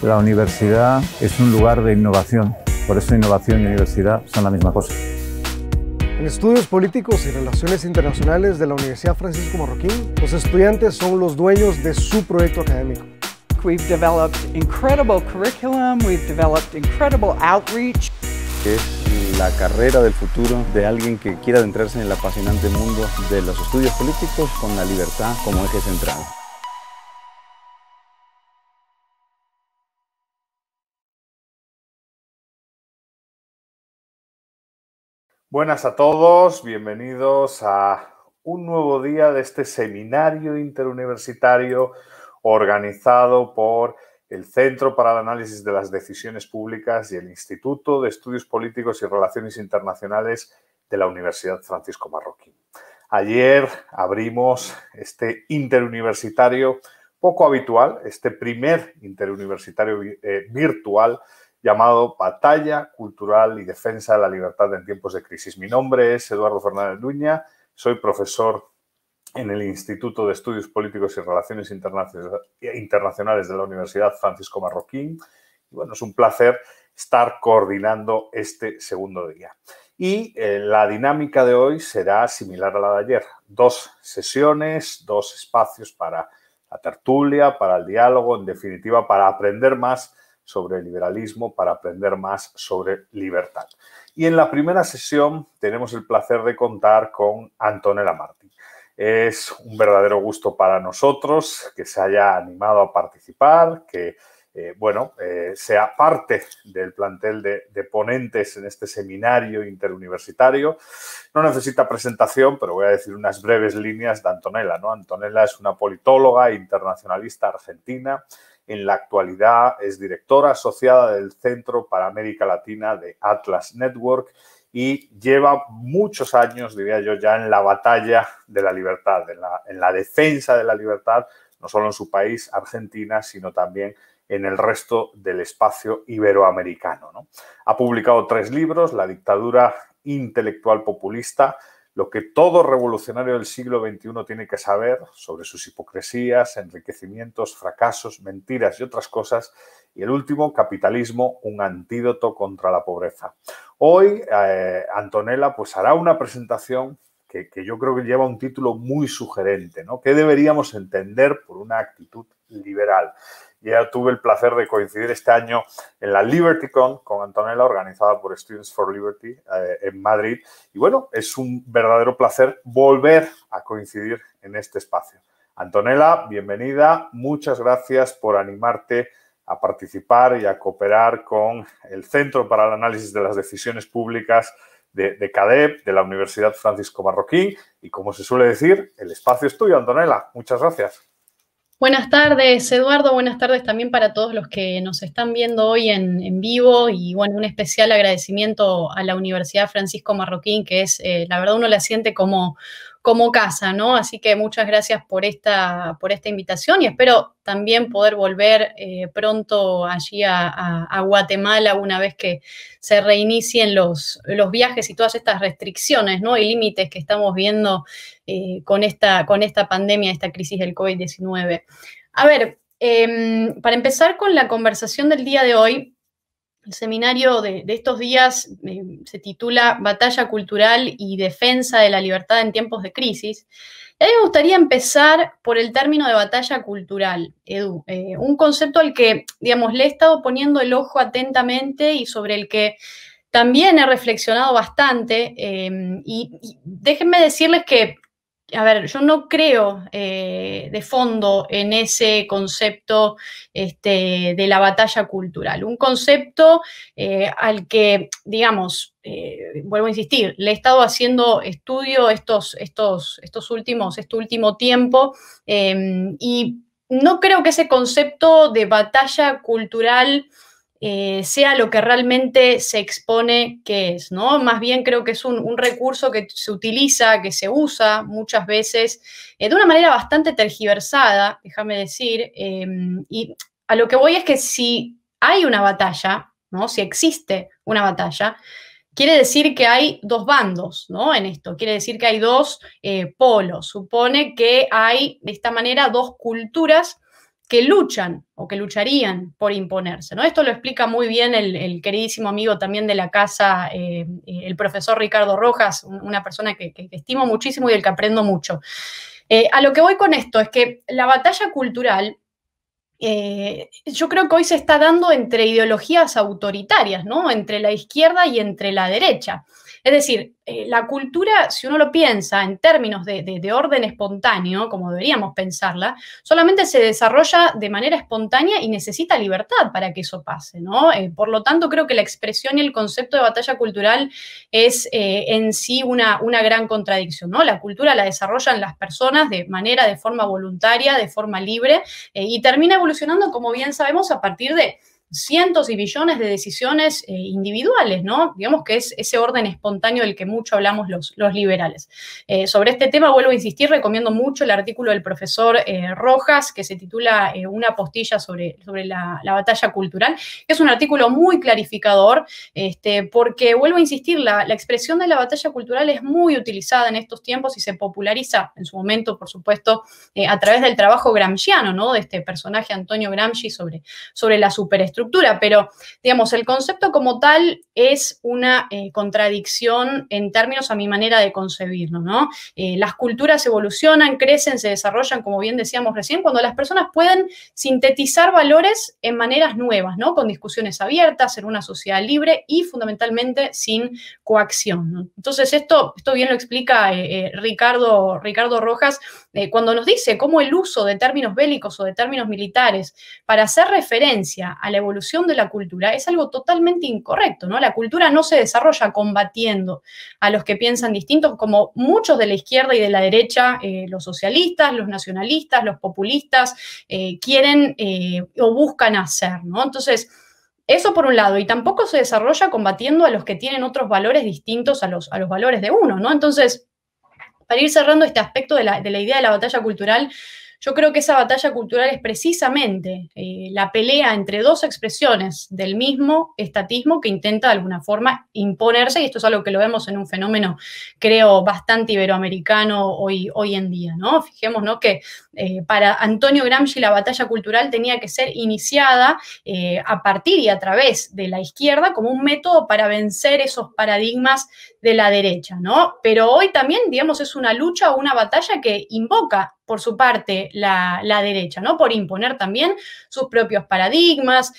La universidad es un lugar de innovación, por eso innovación y universidad son la misma cosa. En Estudios Políticos y Relaciones Internacionales de la Universidad Francisco Marroquín, los estudiantes son los dueños de su proyecto académico. We've developed incredible curriculum, we've developed incredible outreach. Es la carrera del futuro de alguien que quiera adentrarse en el apasionante mundo de los estudios políticos con la libertad como eje central. Buenas a todos, bienvenidos a un nuevo día de este seminario interuniversitario organizado por el Centro para el Análisis de las Decisiones Públicas y el Instituto de Estudios Políticos y Relaciones Internacionales de la Universidad Francisco Marroquín. Ayer abrimos este interuniversitario poco habitual, este primer interuniversitario virtual, llamado Batalla Cultural y Defensa de la Libertad en Tiempos de Crisis. Mi nombre es Eduardo Fernández Duña, soy profesor en el Instituto de Estudios Políticos y Relaciones Internacionales de la Universidad Francisco Marroquín. Y bueno, es un placer estar coordinando este segundo día. Y la dinámica de hoy será similar a la de ayer. 2 sesiones, 2 espacios para la tertulia, para el diálogo, en definitiva, para aprender más sobre liberalismo, para aprender más sobre libertad. Y en la primera sesión tenemos el placer de contar con Antonella Martí. Es un verdadero gusto para nosotros que se haya animado a participar, que sea parte del plantel de ponentes en este seminario interuniversitario. No necesita presentación, pero voy a decir unas breves líneas de Antonella, ¿no? Antonella es una politóloga internacionalista argentina. En la actualidad es directora asociada del Centro para América Latina de Atlas Network y lleva muchos años, diría yo, ya en la batalla de la libertad, en la defensa de la libertad, no solo en su país, Argentina, sino también en el resto del espacio iberoamericano, ¿no? Ha publicado 3 libros: La dictadura intelectual populista, lo que todo revolucionario del siglo XXI tiene que saber sobre sus hipocresías, enriquecimientos, fracasos, mentiras y otras cosas. Y el último, Capitalismo, un antídoto contra la pobreza. Hoy Antonella pues hará una presentación que yo creo que lleva un título muy sugerente, ¿no? ¿Qué deberíamos entender por una actitud liberal? Ya tuve el placer de coincidir este año en la LibertyCon con Antonella, organizada por Students for Liberty en Madrid. Y bueno, es un verdadero placer volver a coincidir en este espacio. Antonella, bienvenida. Muchas gracias por animarte a participar y a cooperar con el Centro para el Análisis de las Decisiones Públicas de CADEP, de la Universidad Francisco Marroquín. Y como se suele decir, el espacio es tuyo, Antonella. Muchas gracias. Buenas tardes, Eduardo. Buenas tardes también para todos los que nos están viendo hoy en vivo. Y bueno, un especial agradecimiento a la Universidad Francisco Marroquín, que es, la verdad, uno la siente como casa, ¿no? Así que muchas gracias por esta invitación y espero también poder volver pronto allí a Guatemala una vez que se reinicien los viajes y todas estas restricciones, ¿no? Y límites que estamos viendo con esta pandemia, esta crisis del COVID-19. A ver, para empezar con la conversación del día de hoy, el seminario de estos días se titula Batalla Cultural y Defensa de la Libertad en Tiempos de Crisis. Y a mí me gustaría empezar por el término de batalla cultural, Edu, un concepto al que, digamos, le he estado poniendo el ojo atentamente y sobre el que también he reflexionado bastante. Y déjenme decirles que, a ver, yo no creo de fondo en ese concepto de la batalla cultural. Un concepto al que, digamos, vuelvo a insistir, le he estado haciendo estudio este último tiempo y no creo que ese concepto de batalla cultural sea lo que realmente se expone que es, ¿no? Más bien creo que es un recurso que se utiliza, que se usa muchas veces de una manera bastante tergiversada, déjame decir, y a lo que voy es que si hay una batalla, ¿no? Si existe una batalla, quiere decir que hay 2 bandos, ¿no? En esto, quiere decir que hay 2 polos, supone que hay de esta manera 2 culturas que luchan o que lucharían por imponerse, ¿no? Esto lo explica muy bien el queridísimo amigo también de la casa, el profesor Ricardo Rojas, una persona que estimo muchísimo y del que aprendo mucho. A lo que voy con esto es que la batalla cultural, yo creo que hoy se está dando entre ideologías autoritarias, ¿no? Entre la izquierda y entre la derecha. Es decir, la cultura, si uno lo piensa en términos de orden espontáneo, como deberíamos pensarla, solamente se desarrolla de manera espontánea y necesita libertad para que eso pase, ¿no? Por lo tanto, creo que la expresión y el concepto de batalla cultural es en sí una gran contradicción, ¿no? La cultura la desarrollan las personas de forma voluntaria, de forma libre, y termina evolucionando, como bien sabemos, a partir de cientos y billones de decisiones individuales, ¿no? Digamos que es ese orden espontáneo del que mucho hablamos los liberales. Sobre este tema, vuelvo a insistir, recomiendo mucho el artículo del profesor Rojas, que se titula Una postilla sobre la batalla cultural, que es un artículo muy clarificador, porque, vuelvo a insistir, la expresión de la batalla cultural es muy utilizada en estos tiempos y se populariza en su momento, por supuesto, a través del trabajo gramsciano, ¿no? De este personaje Antonio Gramsci sobre la superestructura. Pero, digamos, el concepto como tal es una contradicción en términos a mi manera de concebirlo, ¿no? Las culturas evolucionan, crecen, se desarrollan, como bien decíamos recién, cuando las personas pueden sintetizar valores en maneras nuevas, ¿no? Con discusiones abiertas, en una sociedad libre y, fundamentalmente, sin coacción, ¿no? Entonces, esto bien lo explica Ricardo Rojas cuando nos dice cómo el uso de términos bélicos o de términos militares para hacer referencia a la evolución de la cultura es algo totalmente incorrecto, ¿no? La cultura no se desarrolla combatiendo a los que piensan distintos, como muchos de la izquierda y de la derecha, los socialistas, los nacionalistas, los populistas, quieren o buscan hacer, ¿no? Entonces, eso por un lado, y tampoco se desarrolla combatiendo a los que tienen otros valores distintos a los valores de uno, ¿no? Entonces, para ir cerrando este aspecto de la idea de la batalla cultural, yo creo que esa batalla cultural es precisamente la pelea entre dos expresiones del mismo estatismo que intenta de alguna forma imponerse, y esto es algo que lo vemos en un fenómeno, creo, bastante iberoamericano hoy en día, ¿no? Fijémonos, ¿no?, que para Antonio Gramsci la batalla cultural tenía que ser iniciada a partir y a través de la izquierda como un método para vencer esos paradigmas de la derecha, ¿no? Pero hoy también, digamos, es una lucha o una batalla que invoca por su parte la derecha, ¿no? Por imponer también sus propios paradigmas.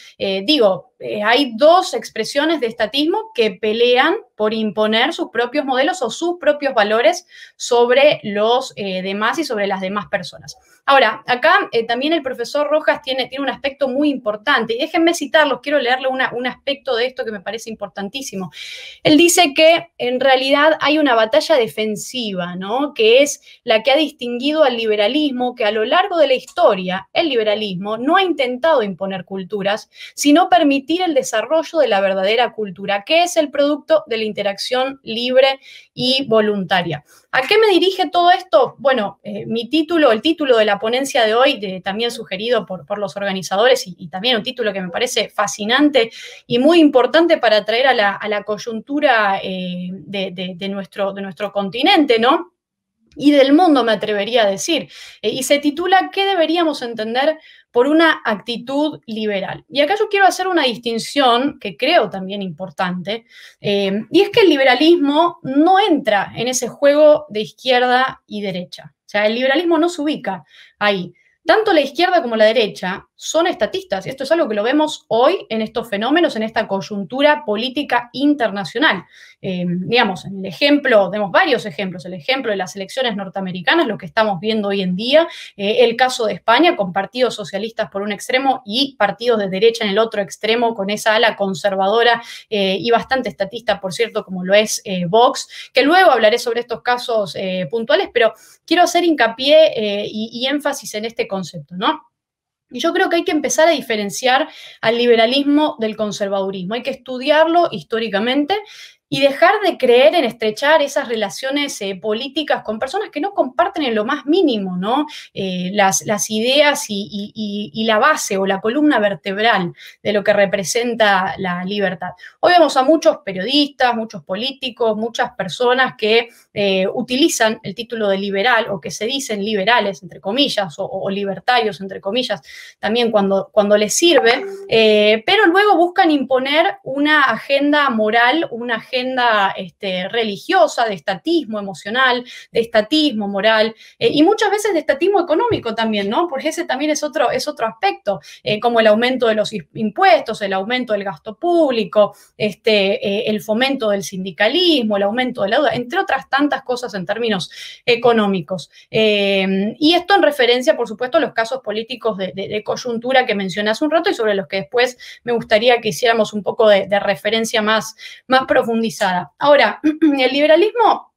Hay dos expresiones de estatismo que pelean por imponer sus propios modelos o sus propios valores sobre los demás y sobre las demás personas. Ahora, acá también el profesor Rojas tiene un aspecto muy importante, y déjenme citarlos, quiero leerle un aspecto de esto que me parece importantísimo. Él dice que en realidad hay una batalla defensiva, ¿no?, que es la que ha distinguido al liberalismo, que a lo largo de la historia, el liberalismo no ha intentado imponer culturas, sino permitir el desarrollo de la verdadera cultura, que es el producto de la interacción libre y voluntaria. ¿A qué me dirige todo esto? Bueno, el título de la ponencia de hoy, también sugerido por los organizadores, y también un título que me parece fascinante y muy importante para traer a la coyuntura de nuestro continente, ¿no?, y del mundo, me atrevería a decir, y se titula ¿Qué deberíamos entender por una actitud liberal? Y acá yo quiero hacer una distinción que creo también importante, y es que el liberalismo no entra en ese juego de izquierda y derecha. O sea, el liberalismo no se ubica ahí. Tanto la izquierda como la derecha son estatistas, y esto es algo que lo vemos hoy en estos fenómenos, en esta coyuntura política internacional. Digamos, en el ejemplo, demos varios ejemplos, el ejemplo de las elecciones norteamericanas, lo que estamos viendo hoy en día, el caso de España, con partidos socialistas por un extremo y partidos de derecha en el otro extremo, con esa ala conservadora y bastante estatista, por cierto, como lo es Vox, que luego hablaré sobre estos casos puntuales, pero quiero hacer hincapié y énfasis en este concepto, ¿no? Y yo creo que hay que empezar a diferenciar al liberalismo del conservadurismo. Hay que estudiarlo históricamente y dejar de creer en estrechar esas relaciones políticas con personas que no comparten en lo más mínimo, ¿no? Las ideas y la base o la columna vertebral de lo que representa la libertad. Hoy vemos a muchos periodistas, muchos políticos, muchas personas que utilizan el título de liberal o que se dicen liberales, entre comillas, o libertarios, entre comillas, también cuando les sirve, pero luego buscan imponer una agenda moral, una agenda religiosa, de estatismo emocional, de estatismo moral, y muchas veces de estatismo económico también, ¿no? Porque ese también es otro aspecto, como el aumento de los impuestos, el aumento del gasto público, el fomento del sindicalismo, el aumento de la deuda, entre otras tantas cosas en términos económicos. Y esto en referencia, por supuesto, a los casos políticos de coyuntura que mencioné hace un rato y sobre los que después me gustaría que hiciéramos un poco de referencia más profundizada. Ahora, el liberalismo,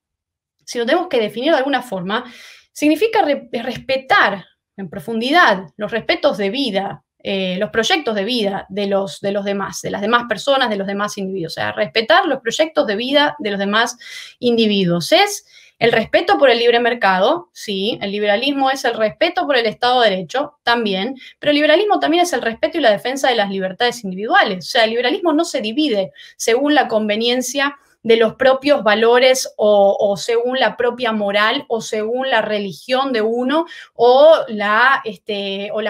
si lo tenemos que definir de alguna forma, significa respetar en profundidad los respetos de vida, los proyectos de vida de los demás, de las demás personas, de los demás individuos. O sea, respetar los proyectos de vida de los demás individuos. Es el respeto por el libre mercado, sí, el liberalismo es el respeto por el Estado de Derecho, también, pero el liberalismo también es el respeto y la defensa de las libertades individuales. O sea, el liberalismo no se divide según la conveniencia de los propios valores o según la propia moral o según la religión de uno o la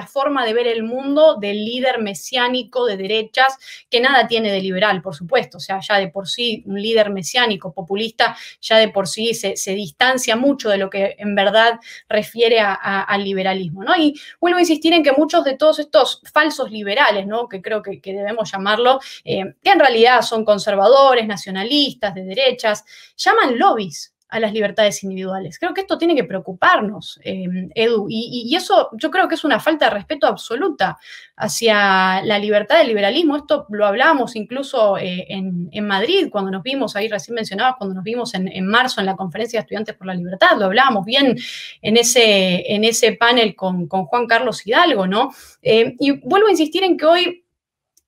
forma de ver el mundo del líder mesiánico de derechas, que nada tiene de liberal, por supuesto. O sea, ya de por sí un líder mesiánico populista ya de por sí se distancia mucho de lo que en verdad refiere al liberalismo, ¿no? Y vuelvo a insistir en que muchos de todos estos falsos liberales, ¿no? Que creo que debemos llamarlo, que en realidad son conservadores, nacionalistas, de derechas, llaman lobbies a las libertades individuales. Creo que esto tiene que preocuparnos, Edu, y eso yo creo que es una falta de respeto absoluta hacia la libertad del liberalismo. Esto lo hablábamos incluso en Madrid, cuando nos vimos, ahí recién mencionabas, cuando nos vimos en marzo en la Conferencia de Estudiantes por la Libertad, lo hablábamos bien en ese panel con Juan Carlos Hidalgo, ¿no? Y vuelvo a insistir en que hoy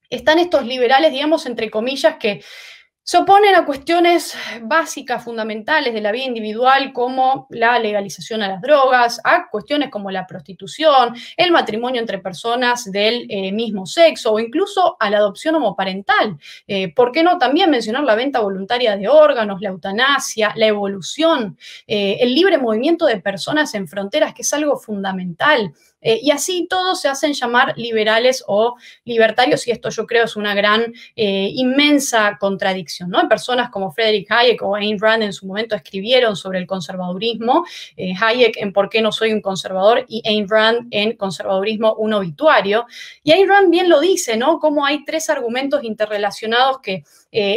están estos liberales, digamos, entre comillas, que se oponen a cuestiones básicas, fundamentales de la vida individual, como la legalización a las drogas, a cuestiones como la prostitución, el matrimonio entre personas del mismo sexo o incluso a la adopción homoparental. ¿Por qué no también mencionar la venta voluntaria de órganos, la eutanasia, la evolución, el libre movimiento de personas en fronteras, que es algo fundamental? Y así todos se hacen llamar liberales o libertarios, y esto yo creo es una gran, inmensa contradicción, ¿no? Personas como Friedrich Hayek o Ayn Rand en su momento escribieron sobre el conservadurismo, Hayek en ¿Por qué no soy un conservador? Y Ayn Rand en Conservadurismo, un obituario. Y Ayn Rand bien lo dice, ¿no? Cómo hay tres argumentos interrelacionados que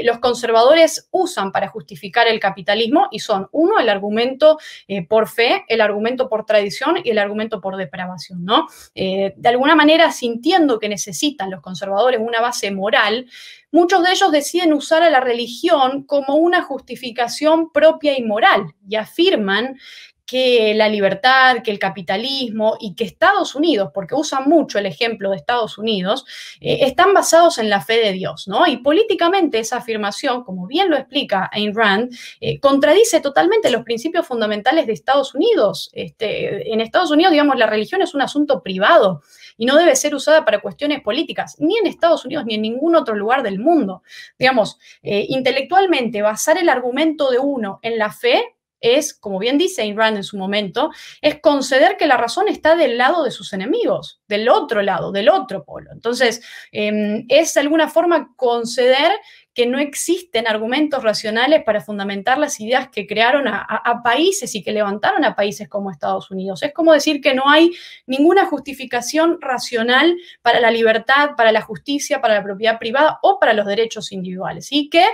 los conservadores usan para justificar el capitalismo, y son, uno, el argumento por fe, el argumento por tradición y el argumento por depravación, ¿no? De alguna manera, sintiendo que necesitan los conservadores una base moral, muchos de ellos deciden usar a la religión como una justificación propia y moral, y afirman que la libertad, que el capitalismo y que Estados Unidos, porque usan mucho el ejemplo de Estados Unidos, están basados en la fe de Dios, ¿no? Y políticamente esa afirmación, como bien lo explica Ayn Rand, contradice totalmente los principios fundamentales de Estados Unidos. En Estados Unidos, digamos, la religión es un asunto privado y no debe ser usada para cuestiones políticas, ni en Estados Unidos ni en ningún otro lugar del mundo. Digamos, intelectualmente, basar el argumento de uno en la fe es, como bien dice Ayn Rand en su momento, es conceder que la razón está del lado de sus enemigos, del otro lado, del otro polo. Entonces, es de alguna forma conceder que no existen argumentos racionales para fundamentar las ideas que crearon a países y que levantaron a países como Estados Unidos. Es como decir que no hay ninguna justificación racional para la libertad, para la justicia, para la propiedad privada o para los derechos individuales. Y que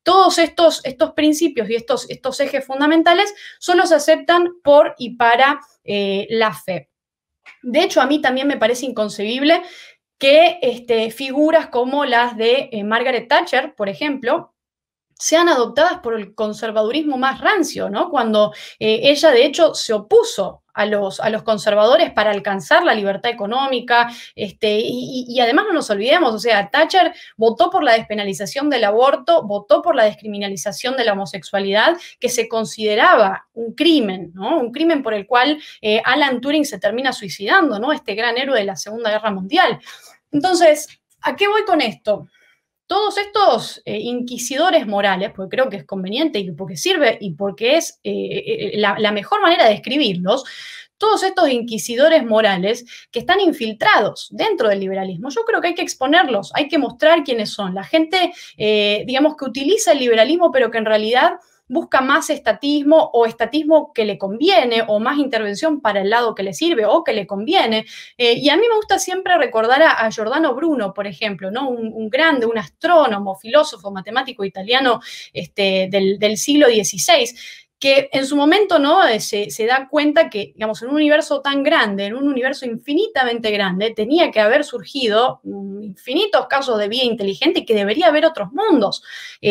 todos estos principios y estos ejes fundamentales solo se aceptan por y para la fe. De hecho, a mí también me parece inconcebible que figuras como las de Margaret Thatcher, por ejemplo, sean adoptadas por el conservadurismo más rancio, ¿no? Cuando ella, de hecho, se opuso a los conservadores para alcanzar la libertad económica, y además no nos olvidemos, o sea, Thatcher votó por la despenalización del aborto, votó por la descriminalización de la homosexualidad, que se consideraba un crimen, ¿no? Un crimen por el cual Alan Turing se termina suicidando, ¿no? Este gran héroe de la Segunda Guerra Mundial. Entonces, ¿a qué voy con esto? Todos estos inquisidores morales, porque creo que es conveniente y porque sirve y porque es la mejor manera de describirlos, todos estos inquisidores morales que están infiltrados dentro del liberalismo, yo creo que hay que exponerlos, hay que mostrar quiénes son. La gente, digamos, que utiliza el liberalismo, pero que en realidad busca más estatismo o estatismo que le conviene o más intervención para el lado que le sirve o que le conviene. Y a mí me gusta siempre recordar a Giordano Bruno, por ejemplo, ¿no? Un grande, un astrónomo, filósofo, matemático italiano del siglo XVI, que en su momento, ¿no? se da cuenta que, digamos, en un universo tan grande, en un universo infinitamente grande, tenía que haber surgido infinitos casos de vida inteligente y que debería haber otros mundos,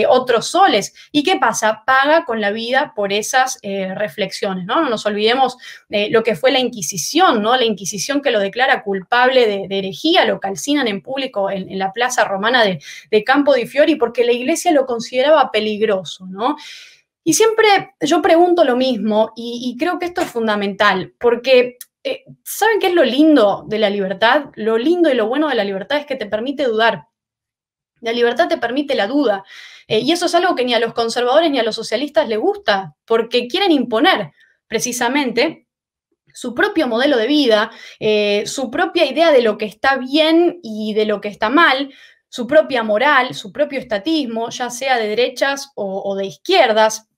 otros soles. ¿Y qué pasa? Paga con la vida por esas reflexiones, ¿no? No nos olvidemos lo que fue la Inquisición, ¿no? La Inquisición que lo declara culpable de herejía, lo calcinan en público en la plaza romana de Campo di Fiori porque la iglesia lo consideraba peligroso, ¿no? Y siempre yo pregunto lo mismo y creo que esto es fundamental, porque ¿saben qué es lo lindo de la libertad? Lo lindo y lo bueno de la libertad es que te permite dudar. La libertad te permite la duda. Y eso es algo que ni a los conservadores ni a los socialistas les gusta, porque quieren imponer precisamente su propio modelo de vida, su propia idea de lo que está bien y de lo que está mal, su propia moral, su propio estatismo, ya sea de derechas o de izquierdas,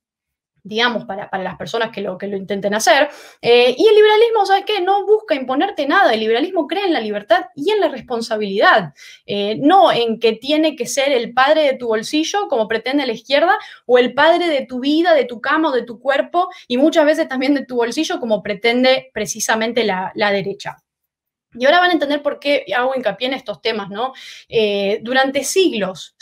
digamos, para las personas que lo intenten hacer. Y el liberalismo, ¿sabes qué? No busca imponerte nada. El liberalismo cree en la libertad y en la responsabilidad. No en que tiene que ser el padre de tu bolsillo, como pretende la izquierda, o el padre de tu vida, de tu cama o de tu cuerpo, y muchas veces también de tu bolsillo, como pretende precisamente la derecha. Y ahora van a entender por qué hago hincapié en estos temas, ¿no? Durante siglos,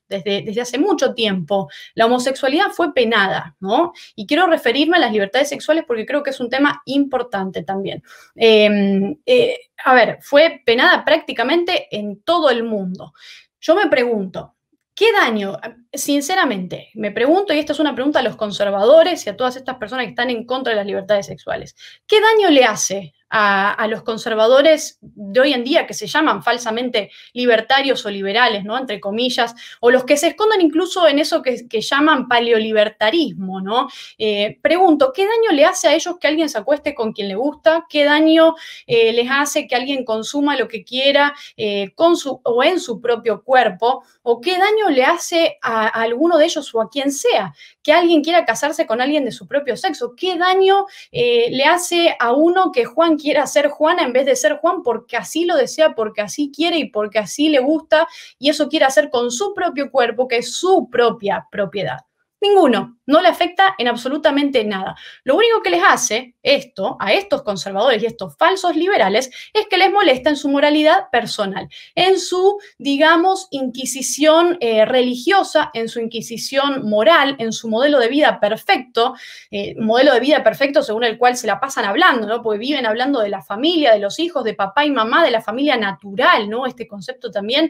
desde hace mucho tiempo, la homosexualidad fue penada, ¿no? Y quiero referirme a las libertades sexuales porque creo que es un tema importante también. A ver, fue penada prácticamente en todo el mundo. Yo me pregunto, ¿qué daño? Sinceramente, me pregunto, y esta es una pregunta a los conservadores y a todas estas personas que están en contra de las libertades sexuales, ¿qué daño le hace a los conservadores de hoy en día, que se llaman falsamente libertarios o liberales, ¿no? Entre comillas, o los que se esconden incluso en eso que llaman paleolibertarismo, ¿no? Pregunto, ¿qué daño le hace a ellos que alguien se acueste con quien le gusta? ¿Qué daño les hace que alguien consuma lo que quiera o en su propio cuerpo? ¿O qué daño le hace a alguno de ellos o a quien sea que alguien quiera casarse con alguien de su propio sexo? ¿Qué daño le hace a uno que Juan quiera ser Juana en vez de ser Juan porque así lo desea, porque así quiere y porque así le gusta, y eso quiere hacer con su propio cuerpo, que es su propia propiedad? Ninguno, no le afecta en absolutamente nada. Lo único que les hace esto a estos conservadores y estos falsos liberales es que les molesta en su moralidad personal, en su, digamos, inquisición religiosa, en su inquisición moral, en su modelo de vida perfecto según el cual se la pasan hablando, ¿no? Porque viven hablando de la familia, de los hijos, de papá y mamá, de la familia natural, ¿no? Este concepto también,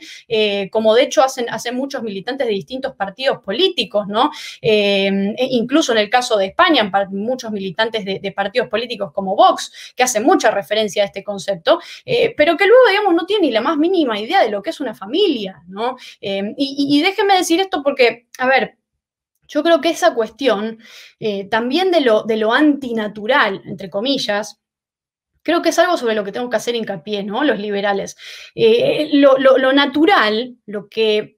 como de hecho hacen muchos militantes de distintos partidos políticos, ¿no? Incluso en el caso de España, muchos militantes de partidos políticos como Vox, que hacen mucha referencia a este concepto, pero que luego, digamos, no tienen ni la más mínima idea de lo que es una familia, ¿no? Y déjenme decir esto porque, a ver, yo creo que esa cuestión también de lo antinatural, entre comillas, creo que es algo sobre lo que tengo que hacer hincapié, ¿no? Los liberales. Lo natural, lo que,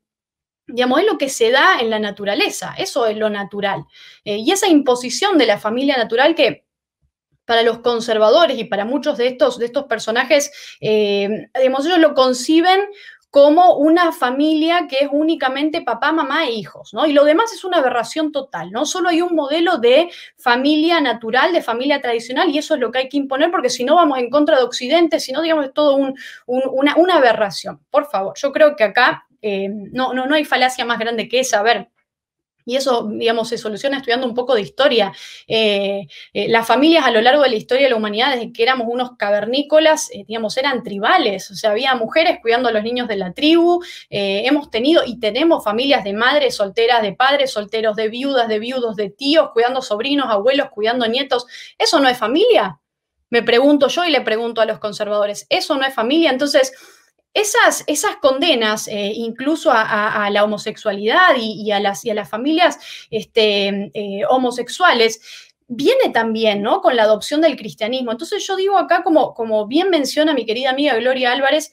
digamos, es lo que se da en la naturaleza, eso es lo natural. Y esa imposición de la familia natural que para los conservadores y para muchos de estos personajes, digamos, ellos lo conciben como una familia que es únicamente papá, mamá e hijos, ¿no? Y lo demás es una aberración total, ¿no? Solo hay un modelo de familia natural, de familia tradicional, y eso es lo que hay que imponer, porque si no vamos en contra de Occidente, si no, digamos, es todo una aberración. Por favor, yo creo que acá no hay falacia más grande que esa. A ver, Y eso, digamos, se soluciona estudiando un poco de historia. Las familias a lo largo de la historia de la humanidad, desde que éramos unos cavernícolas, digamos, eran tribales. O sea, había mujeres cuidando a los niños de la tribu. Hemos tenido y tenemos familias de madres solteras, de padres solteros, de viudas, de viudos, de tíos, cuidando sobrinos, abuelos, cuidando nietos. ¿Eso no es familia? Me pregunto yo y le pregunto a los conservadores. ¿Eso no es familia? Entonces, esas condenas, incluso a la homosexualidad y a las familias homosexuales, viene también, ¿no?, con la adopción del cristianismo. Entonces yo digo acá, como bien menciona mi querida amiga Gloria Álvarez,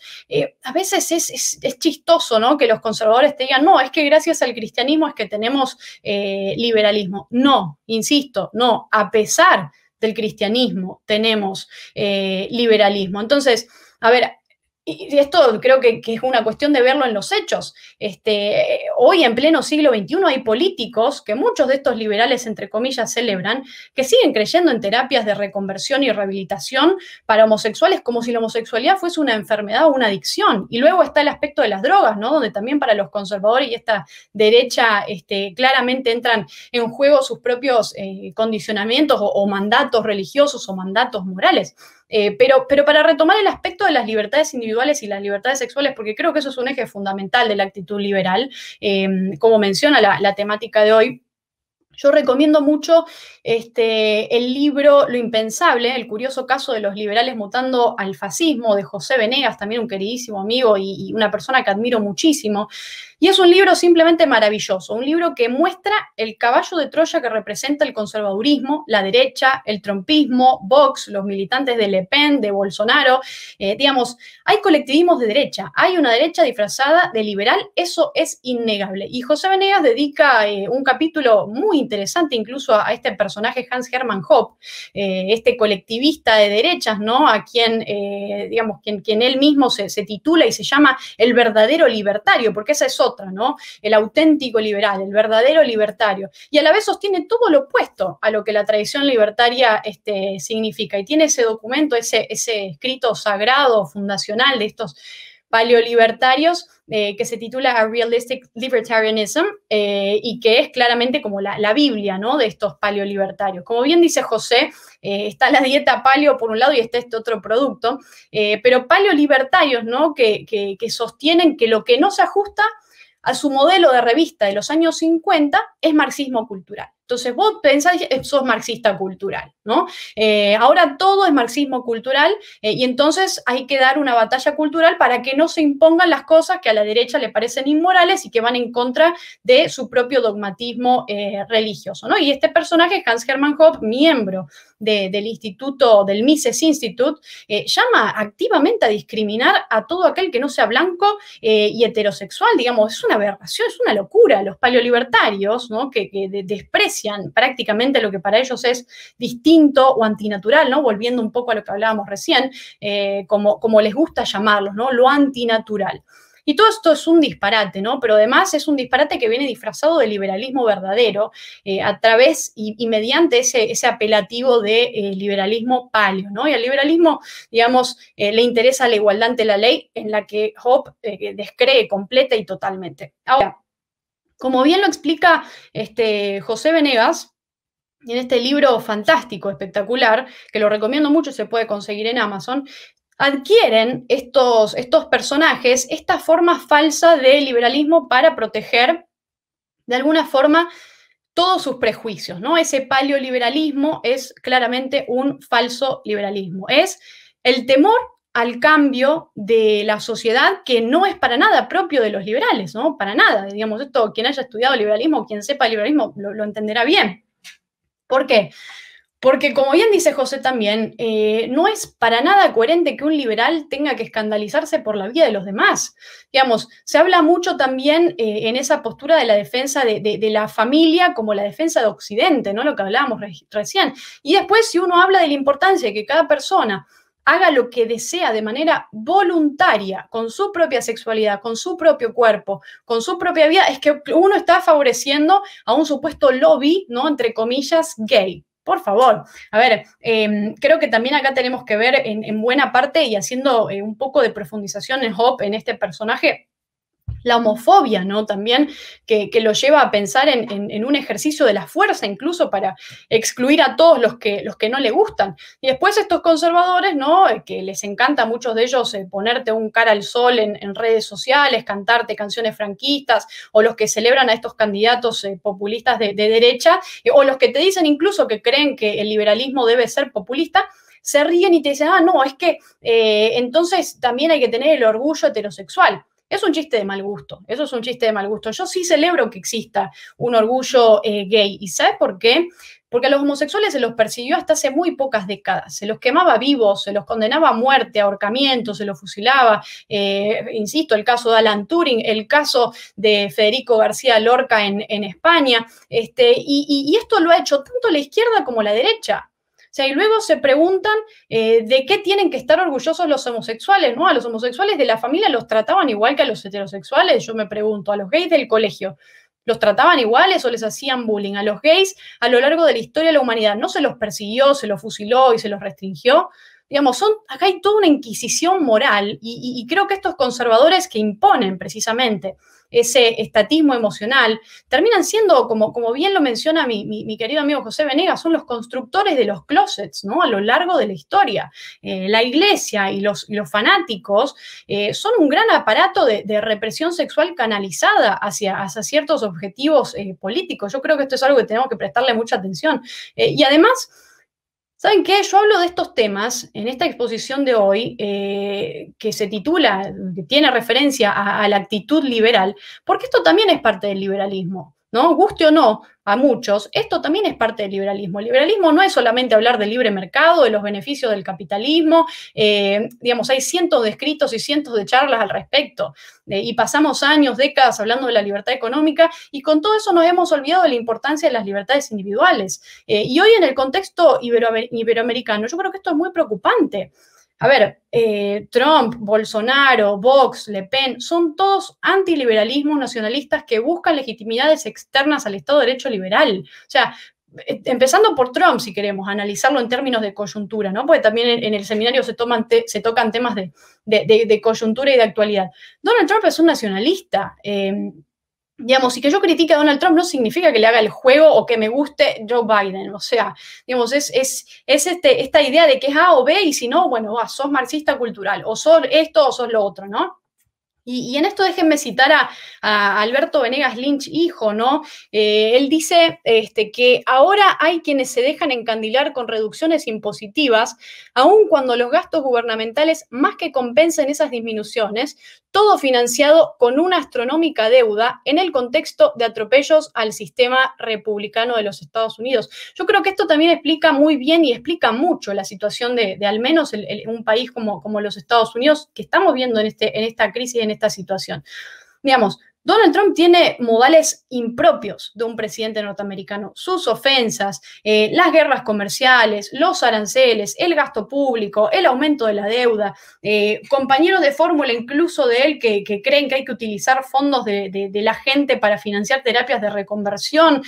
a veces es chistoso, ¿no?, que los conservadores te digan, no, es que gracias al cristianismo es que tenemos liberalismo. No, insisto, no, a pesar del cristianismo tenemos liberalismo. Entonces, a ver, y esto creo que es una cuestión de verlo en los hechos. Hoy, en pleno siglo XXI, hay políticos que muchos de estos liberales, entre comillas, celebran, que siguen creyendo en terapias de reconversión y rehabilitación para homosexuales como si la homosexualidad fuese una enfermedad o una adicción. Y luego está el aspecto de las drogas, ¿no?, donde también para los conservadores y esta derecha claramente entran en juego sus propios condicionamientos o mandatos religiosos o mandatos morales. Pero para retomar el aspecto de las libertades individuales y las libertades sexuales, porque creo que eso es un eje fundamental de la actitud liberal, como menciona la temática de hoy, yo recomiendo mucho el libro Lo Impensable, el curioso caso de los liberales mutando al fascismo, de José Venegas, también un queridísimo amigo y una persona que admiro muchísimo. Y es un libro simplemente maravilloso, un libro que muestra el caballo de Troya que representa el conservadurismo, la derecha, el trumpismo, Vox, los militantes de Le Pen, de Bolsonaro. Digamos, hay colectivismos de derecha, hay una derecha disfrazada de liberal, eso es innegable. Y José Venegas dedica un capítulo muy interesante incluso a este personaje Hans Hermann Hoppe, este colectivista de derechas, ¿no?, a quien, digamos, quien él mismo se titula y se llama el verdadero libertario, porque esa es otra, ¿no?, el auténtico liberal, el verdadero libertario, y a la vez sostiene todo lo opuesto a lo que la tradición libertaria significa, y tiene ese documento, ese escrito sagrado, fundacional de estos paleolibertarios, que se titula A Realistic Libertarianism, y que es claramente como la Biblia, ¿no?, de estos paleolibertarios. Como bien dice José, está la dieta paleo por un lado y está este otro producto, pero paleolibertarios, ¿no?, que sostienen que lo que no se ajusta a su modelo de revista de los años 50 es marxismo cultural. Entonces vos pensás, sos marxista cultural, ¿no? Ahora todo es marxismo cultural y entonces hay que dar una batalla cultural para que no se impongan las cosas que a la derecha le parecen inmorales y que van en contra de su propio dogmatismo religioso, ¿no? Y este personaje, Hans Hermann Hoppe, miembro del instituto, del Mises Institute, llama activamente a discriminar a todo aquel que no sea blanco y heterosexual. Digamos, es una aberración, es una locura. Los paleolibertarios, ¿no?, que desprecian prácticamente lo que para ellos es distinto o antinatural, ¿no?, volviendo un poco a lo que hablábamos recién, como les gusta llamarlos, ¿no?, lo antinatural. Y todo esto es un disparate, ¿no? Pero además es un disparate que viene disfrazado de liberalismo verdadero a través y mediante ese apelativo de liberalismo paleo, ¿no? Y al liberalismo, digamos, le interesa la igualdad ante la ley, en la que Hoppe descree completa y totalmente. Ahora, como bien lo explica José Venegas, en este libro fantástico, espectacular, que lo recomiendo mucho, se puede conseguir en Amazon, adquieren estos personajes esta forma falsa de liberalismo para proteger, de alguna forma, todos sus prejuicios, ¿no? Ese paleoliberalismo es claramente un falso liberalismo. Es el temor al cambio de la sociedad, que no es para nada propio de los liberales, ¿no? Para nada. Digamos, esto, quien haya estudiado liberalismo, quien sepa liberalismo, lo entenderá bien. ¿Por qué? Porque, como bien dice José también, no es para nada coherente que un liberal tenga que escandalizarse por la vida de los demás. Digamos, se habla mucho también en esa postura de la defensa de la familia como la defensa de Occidente, ¿no?, lo que hablábamos recién. Y después, si uno habla de la importancia de que cada persona haga lo que desea de manera voluntaria, con su propia sexualidad, con su propio cuerpo, con su propia vida, es que uno está favoreciendo a un supuesto lobby, ¿no?, entre comillas, gay. Por favor. A ver, creo que también acá tenemos que ver en buena parte, y haciendo un poco de profundización en Hoppe, en este personaje, la homofobia, ¿no? También que lo lleva a pensar en un ejercicio de la fuerza, incluso para excluir a todos los que no le gustan. Y después estos conservadores, ¿no? Que les encanta a muchos de ellos ponerte un cara al sol en redes sociales, cantarte canciones franquistas, o los que celebran a estos candidatos populistas de derecha, o los que te dicen incluso que creen que el liberalismo debe ser populista, se ríen y te dicen, no, es que entonces también hay que tener el orgullo heterosexual. Es un chiste de mal gusto, eso es un chiste de mal gusto. Yo sí celebro que exista un orgullo gay. ¿Y sabes por qué? Porque a los homosexuales se los persiguió hasta hace muy pocas décadas. Se los quemaba vivos, se los condenaba a muerte, a ahorcamiento, se los fusilaba. Insisto, el caso de Alan Turing, el caso de Federico García Lorca en España. Y esto lo ha hecho tanto la izquierda como la derecha. O sea, y luego se preguntan de qué tienen que estar orgullosos los homosexuales, ¿no? A los homosexuales de la familia los trataban igual que a los heterosexuales. Yo me pregunto, a los gays del colegio, ¿los trataban iguales o les hacían bullying? A los gays, a lo largo de la historia de la humanidad, ¿no se los persiguió, se los fusiló y se los restringió? Digamos, acá hay toda una inquisición moral y creo que estos conservadores que imponen precisamente ese estatismo emocional terminan siendo, como bien lo menciona mi querido amigo José Venegas, son los constructores de los closets, ¿no? A lo largo de la historia. La iglesia y los fanáticos son un gran aparato de represión sexual canalizada hacia ciertos objetivos políticos. Yo creo que esto es algo que tenemos que prestarle mucha atención. Y además, ¿saben qué? Yo hablo de estos temas en esta exposición de hoy, que se titula, que tiene referencia a la actitud liberal, porque esto también es parte del liberalismo, ¿no? Guste o no a muchos, esto también es parte del liberalismo. El liberalismo no es solamente hablar del libre mercado, de los beneficios del capitalismo, digamos, hay cientos de escritos y cientos de charlas al respecto, y pasamos años, décadas hablando de la libertad económica, y con todo eso nos hemos olvidado de la importancia de las libertades individuales. Y hoy en el contexto iberoamericano, yo creo que esto es muy preocupante. A ver, Trump, Bolsonaro, Vox, Le Pen, son todos antiliberalismos nacionalistas que buscan legitimidades externas al Estado de Derecho liberal. O sea, empezando por Trump, si queremos analizarlo en términos de coyuntura, ¿no? Porque también en el seminario se tocan temas de coyuntura y de actualidad. Donald Trump es un nacionalista. Digamos, y que yo critique a Donald Trump no significa que le haga el juego o que me guste Joe Biden. O sea, digamos, es esta idea de que es A o B y si no, bueno, sos marxista cultural, o sos esto o sos lo otro, ¿no? Y en esto déjenme citar a Alberto Venegas Lynch, hijo, ¿no? Él dice que ahora hay quienes se dejan encandilar con reducciones impositivas, aun cuando los gastos gubernamentales más que compensen esas disminuciones, todo financiado con una astronómica deuda en el contexto de atropellos al sistema republicano de los Estados Unidos. Yo creo que esto también explica muy bien y explica mucho la situación de al menos un país como los Estados Unidos, que estamos viendo en esta crisis, en esta situación. Digamos, Donald Trump tiene modales impropios de un presidente norteamericano. Sus ofensas, las guerras comerciales, los aranceles, el gasto público, el aumento de la deuda, compañeros de fórmula incluso de él que creen que hay que utilizar fondos de la gente para financiar terapias de reconversión.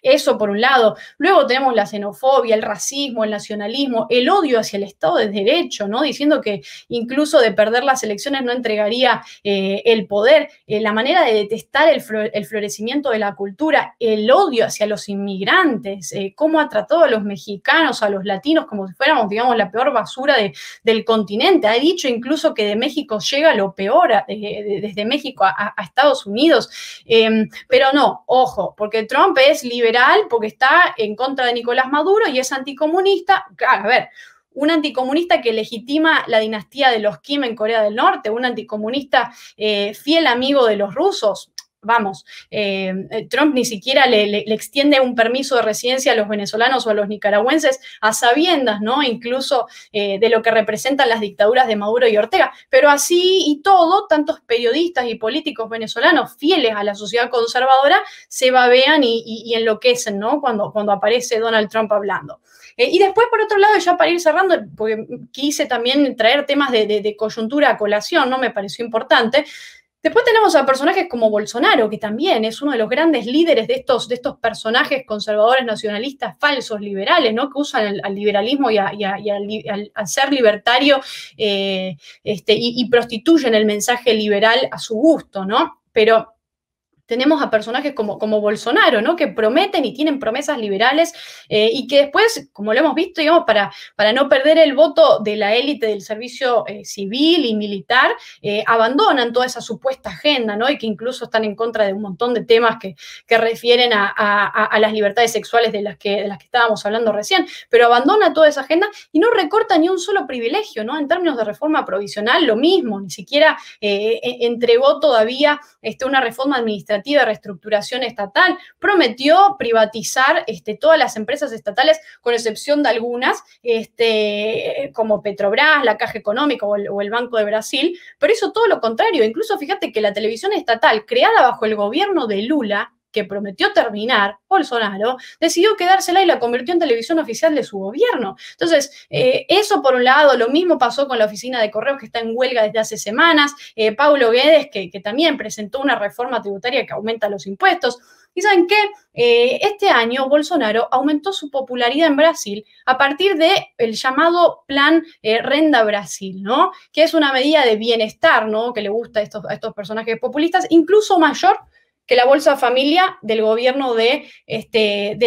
Eso por un lado. Luego tenemos la xenofobia, el racismo, el nacionalismo, el odio hacia el Estado de Derecho, ¿no? Diciendo que incluso de perder las elecciones no entregaría el poder, la manera de detestar el florecimiento de la cultura, el odio hacia los inmigrantes, cómo ha tratado a los mexicanos, a los latinos como si fuéramos, digamos, la peor basura del continente. Ha dicho incluso que de México llega lo peor, desde México a Estados Unidos. Pero no, ojo, porque Trump es liberal porque está en contra de Nicolás Maduro y es anticomunista. Claro, a ver, un anticomunista que legitima la dinastía de los Kim en Corea del Norte, un anticomunista fiel amigo de los rusos. Vamos, Trump ni siquiera le extiende un permiso de residencia a los venezolanos o a los nicaragüenses a sabiendas, ¿no? Incluso de lo que representan las dictaduras de Maduro y Ortega. Pero así y todo, tantos periodistas y políticos venezolanos fieles a la sociedad conservadora se babean y enloquecen, ¿no? Cuando aparece Donald Trump hablando. Y después, por otro lado, ya para ir cerrando, porque quise también traer temas de coyuntura a colación, ¿no? Me pareció importante. Después tenemos a personajes como Bolsonaro, que también es uno de los grandes líderes de estos personajes conservadores, nacionalistas, falsos, liberales, ¿no? Que usan al liberalismo y al ser libertario y prostituyen el mensaje liberal a su gusto, ¿no? Pero tenemos a personajes como Bolsonaro, ¿no? Que prometen y tienen promesas liberales y que después, como lo hemos visto, digamos, para no perder el voto de la élite del servicio civil y militar, abandonan toda esa supuesta agenda, ¿no? Y que incluso están en contra de un montón de temas que refieren a las libertades sexuales de las que estábamos hablando recién, pero abandona toda esa agenda y no recorta ni un solo privilegio, ¿no? En términos de reforma provisional, lo mismo, ni siquiera entregó todavía una reforma administrativa de reestructuración estatal, prometió privatizar todas las empresas estatales, con excepción de algunas, como Petrobras, la Caja Económica o el Banco de Brasil, pero hizo todo lo contrario. Incluso fíjate que la televisión estatal, creada bajo el gobierno de Lula, que prometió terminar, Bolsonaro, decidió quedársela y la convirtió en televisión oficial de su gobierno. Entonces, eso por un lado. Lo mismo pasó con la oficina de correos, que está en huelga desde hace semanas, Paulo Guedes, que también presentó una reforma tributaria que aumenta los impuestos. Y ¿saben qué? Este año Bolsonaro aumentó su popularidad en Brasil a partir del llamado Plan Renda Brasil, ¿no? Que es una medida de bienestar, ¿no? Que le gusta a estos personajes populistas, incluso mayor que la Bolsa Familia del gobierno de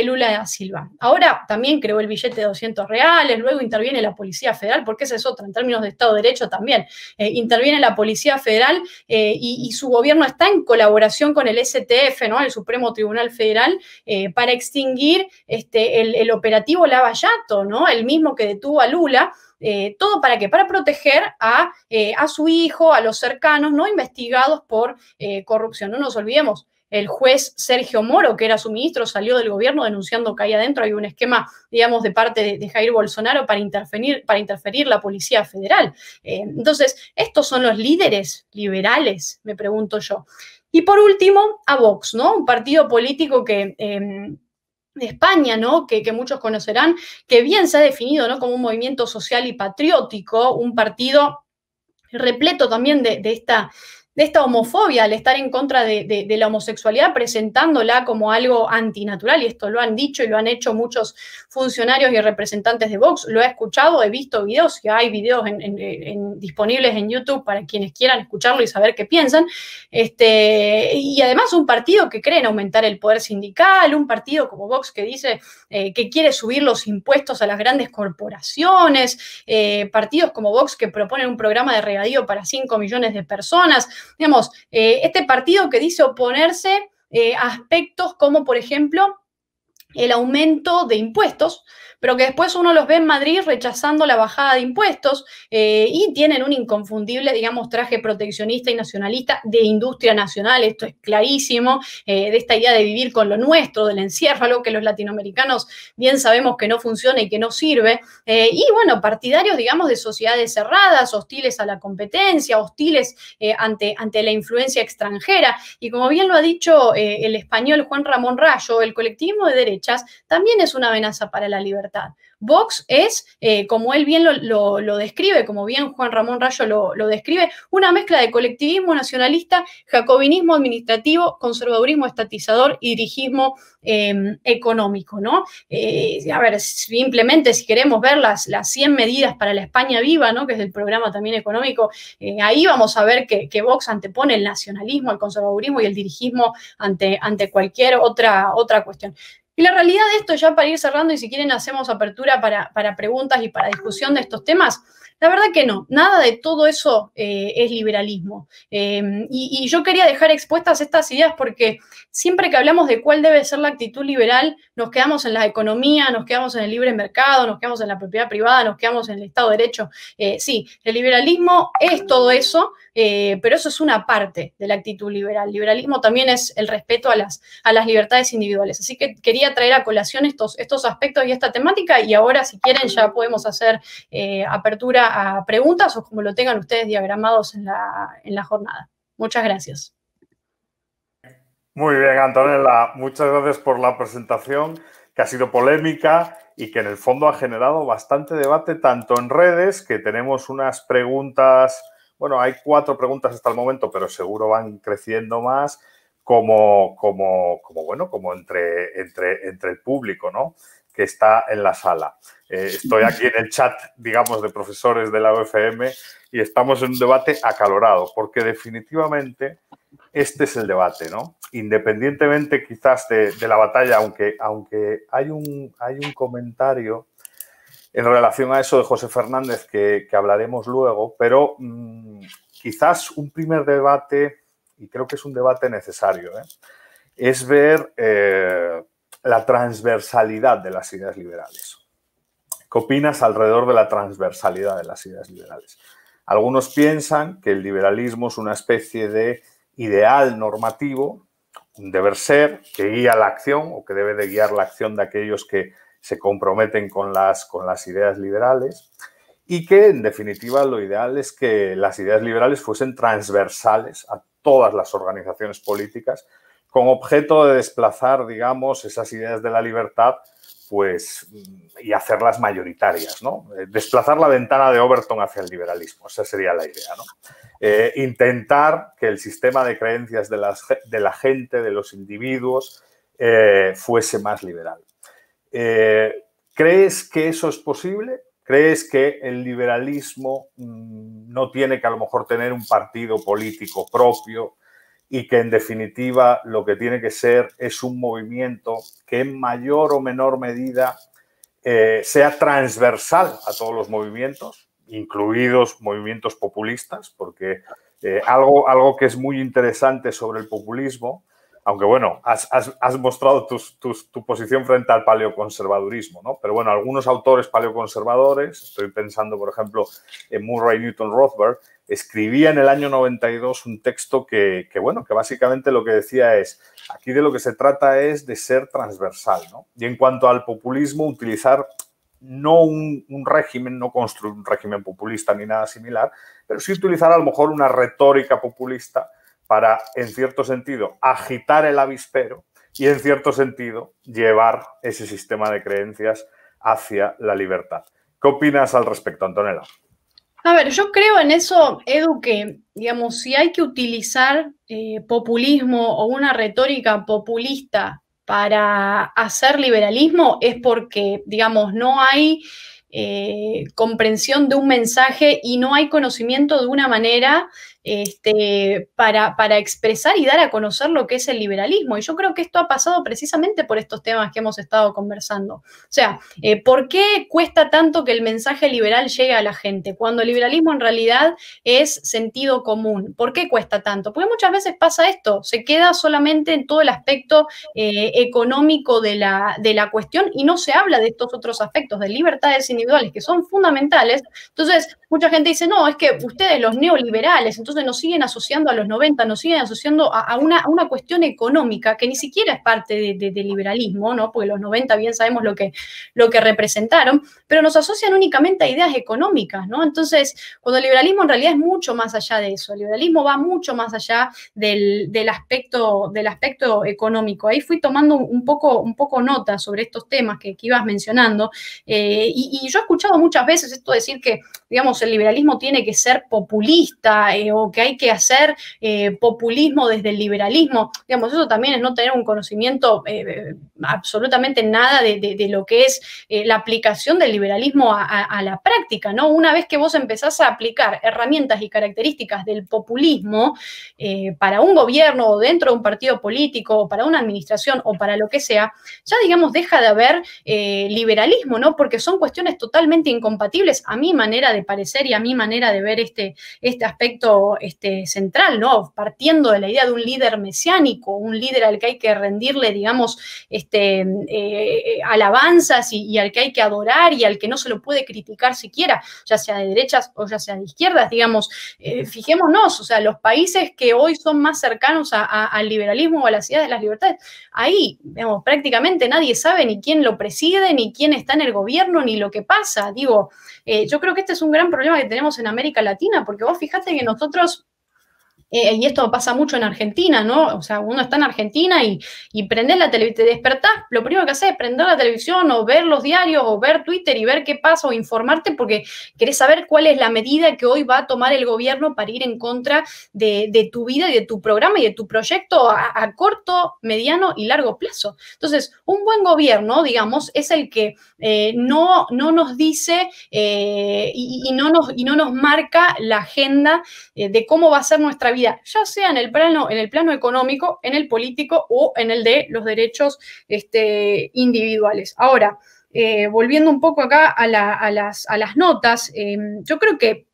Lula da Silva. Ahora también creó el billete de 200 reales, luego interviene la Policía Federal, porque esa es otra, en términos de Estado de Derecho también. Interviene la Policía Federal y su gobierno está en colaboración con el STF, ¿no? El Supremo Tribunal Federal, para extinguir el operativo Lava Jato, ¿no? El mismo que detuvo a Lula. ¿Todo para qué? Para proteger a su hijo, a los cercanos, ¿no? Investigados por corrupción. No nos olvidemos, el juez Sergio Moro, que era su ministro, salió del gobierno denunciando que ahí adentro hay un esquema, digamos, de parte de Jair Bolsonaro para interferir la Policía Federal. Entonces, ¿estos son los líderes liberales? Me pregunto yo. Y por último, a Vox, ¿no? Un partido político que de España, ¿no? Que muchos conocerán, que bien se ha definido, ¿no? Como un movimiento social y patriótico, un partido repleto también de esta homofobia, al estar en contra de la homosexualidad, presentándola como algo antinatural, y esto lo han dicho y lo han hecho muchos funcionarios y representantes de Vox. Lo he escuchado, he visto videos, y hay videos disponibles en YouTube para quienes quieran escucharlo y saber qué piensan. Y además un partido que cree en aumentar el poder sindical, un partido como Vox que dice que quiere subir los impuestos a las grandes corporaciones, partidos como Vox que proponen un programa de regadío para 5 millones de personas. Digamos, este partido que dice oponerse a aspectos como, por ejemplo, el aumento de impuestos, pero que después uno los ve en Madrid rechazando la bajada de impuestos y tienen un inconfundible, digamos, traje proteccionista y nacionalista de industria nacional. Esto es clarísimo, de esta idea de vivir con lo nuestro, del encierro, algo que los latinoamericanos bien sabemos que no funciona y que no sirve. Y bueno, partidarios, digamos, de sociedades cerradas, hostiles a la competencia, hostiles ante la influencia extranjera. Y como bien lo ha dicho el español Juan Ramón Rayo, el colectivismo de derechas también es una amenaza para la libertad. Vox es, como él bien lo describe, como bien Juan Ramón Rayo lo describe, una mezcla de colectivismo nacionalista, jacobinismo administrativo, conservadurismo estatizador y dirigismo económico, ¿no? A ver, simplemente si queremos ver las 100 medidas para la España viva, ¿no? Que es el programa también económico, ahí vamos a ver que Vox antepone el nacionalismo, el conservadurismo y el dirigismo ante cualquier otra cuestión. Y la realidad de esto, ya para ir cerrando, y si quieren hacemos apertura para preguntas y para discusión de estos temas, la verdad que no, nada de todo eso es liberalismo. Y yo quería dejar expuestas estas ideas porque siempre que hablamos de cuál debe ser la actitud liberal, nos quedamos en la economía, nos quedamos en el libre mercado, nos quedamos en la propiedad privada, nos quedamos en el Estado de Derecho. Sí, el liberalismo es todo eso, pero eso es una parte de la actitud liberal. El liberalismo también es el respeto a las libertades individuales. Así que quería traer a colación estos aspectos y esta temática, y ahora, si quieren, ya podemos hacer apertura a preguntas o como lo tengan ustedes diagramados en la jornada. Muchas gracias. Muy bien, Antonella, muchas gracias por la presentación, que ha sido polémica y que en el fondo ha generado bastante debate, tanto en redes, que tenemos unas preguntas bueno, hay 4 preguntas hasta el momento, pero seguro van creciendo más, como entre el público, ¿no?, que está en la sala. Estoy aquí en el chat, digamos, de profesores de la UFM y estamos en un debate acalorado, porque definitivamente este es el debate, ¿no? Independientemente quizás de la batalla, aunque hay un comentario en relación a eso de José Fernández que hablaremos luego, pero quizás un primer debate, y creo que es un debate necesario, es ver la transversalidad de las ideas liberales. ¿Qué opinas alrededor de la transversalidad de las ideas liberales? Algunos piensan que el liberalismo es una especie de ideal normativo, un deber ser que guía la acción o que debe de guiar la acción de aquellos que se comprometen con las ideas liberales, y que, en definitiva, lo ideal es que las ideas liberales fuesen transversales a todas las organizaciones políticas, con objeto de desplazar, digamos, esas ideas de la libertad, pues, y hacerlas mayoritarias, ¿no? Desplazar la ventana de Overton hacia el liberalismo, esa sería la idea, ¿no? Intentar que el sistema de creencias de la gente, de los individuos, fuese más liberal. ¿Crees que eso es posible? ¿Crees que el liberalismo no tiene que a lo mejor tener un partido político propio y que en definitiva lo que tiene que ser es un movimiento que en mayor o menor medida sea transversal a todos los movimientos, incluidos movimientos populistas? Porque algo que es muy interesante sobre el populismo, aunque bueno, has mostrado tu posición frente al paleoconservadurismo, ¿no? Pero bueno, algunos autores paleoconservadores, estoy pensando por ejemplo en Murray Newton Rothbard, escribía en el año 92 un texto que básicamente lo que decía es, aquí de lo que se trata es de ser transversal, ¿no? Y en cuanto al populismo, utilizar no un régimen, no construir un régimen populista ni nada similar, pero sí utilizar a lo mejor una retórica populista para, en cierto sentido, agitar el avispero y, en cierto sentido, llevar ese sistema de creencias hacia la libertad. ¿Qué opinas al respecto, Antonella? A ver, yo creo en eso, Edu, que, digamos, si hay que utilizar populismo o una retórica populista para hacer liberalismo, es porque, digamos, no hay comprensión de un mensaje y no hay conocimiento de una manera para expresar y dar a conocer lo que es el liberalismo. Y yo creo que esto ha pasado precisamente por estos temas que hemos estado conversando. O sea, ¿por qué cuesta tanto que el mensaje liberal llegue a la gente cuando el liberalismo en realidad es sentido común? ¿Por qué cuesta tanto? Porque muchas veces pasa esto, se queda solamente en todo el aspecto económico de la cuestión y no se habla de estos otros aspectos de libertades individuales que son fundamentales. Entonces, mucha gente dice, no, es que ustedes los neoliberales, entonces nos siguen asociando a los 90, nos siguen asociando a una cuestión económica que ni siquiera es parte del liberalismo, ¿no? Porque los 90 bien sabemos lo que representaron, pero nos asocian únicamente a ideas económicas, ¿no? Entonces, cuando el liberalismo en realidad es mucho más allá de eso, el liberalismo va mucho más allá del aspecto económico. Ahí fui tomando un poco nota sobre estos temas que ibas mencionando, y yo he escuchado muchas veces esto de decir que, digamos, el liberalismo tiene que ser populista, o que hay que hacer populismo desde el liberalismo. Digamos, eso también es no tener un conocimiento absolutamente nada de lo que es la aplicación del liberalismo a la práctica, ¿no? Una vez que vos empezás a aplicar herramientas y características del populismo para un gobierno o dentro de un partido político o para una administración o para lo que sea, ya, digamos, deja de haber liberalismo, ¿no? Porque son cuestiones totalmente incompatibles a mi manera de parecer y a mi manera de ver este aspecto central, ¿no? Partiendo de la idea de un líder mesiánico, un líder al que hay que rendirle, digamos, alabanzas y al que hay que adorar y al que no se lo puede criticar siquiera, ya sea de derechas o ya sea de izquierdas, digamos. Fijémonos, o sea, los países que hoy son más cercanos al liberalismo o a las ideas de las libertades, ahí, digamos, prácticamente nadie sabe ni quién lo preside, ni quién está en el gobierno, ni lo que pasa. Digo, yo creo que este es un gran problema que tenemos en América Latina, porque vos fíjate que nosotros y esto pasa mucho en Argentina, ¿no? O sea, uno está en Argentina y prendés la televisión, te despertás, lo primero que haces es prender la televisión o ver los diarios o ver Twitter y ver qué pasa o informarte porque querés saber cuál es la medida que hoy va a tomar el gobierno para ir en contra de tu vida y de tu programa y de tu proyecto a corto, mediano y largo plazo. Entonces, un buen gobierno, digamos, es el que no nos dice y no nos marca la agenda de cómo va a ser nuestra vida, ya sea en el plano económico, en el político o en el de los derechos individuales. Ahora, volviendo un poco acá a las notas, yo creo que,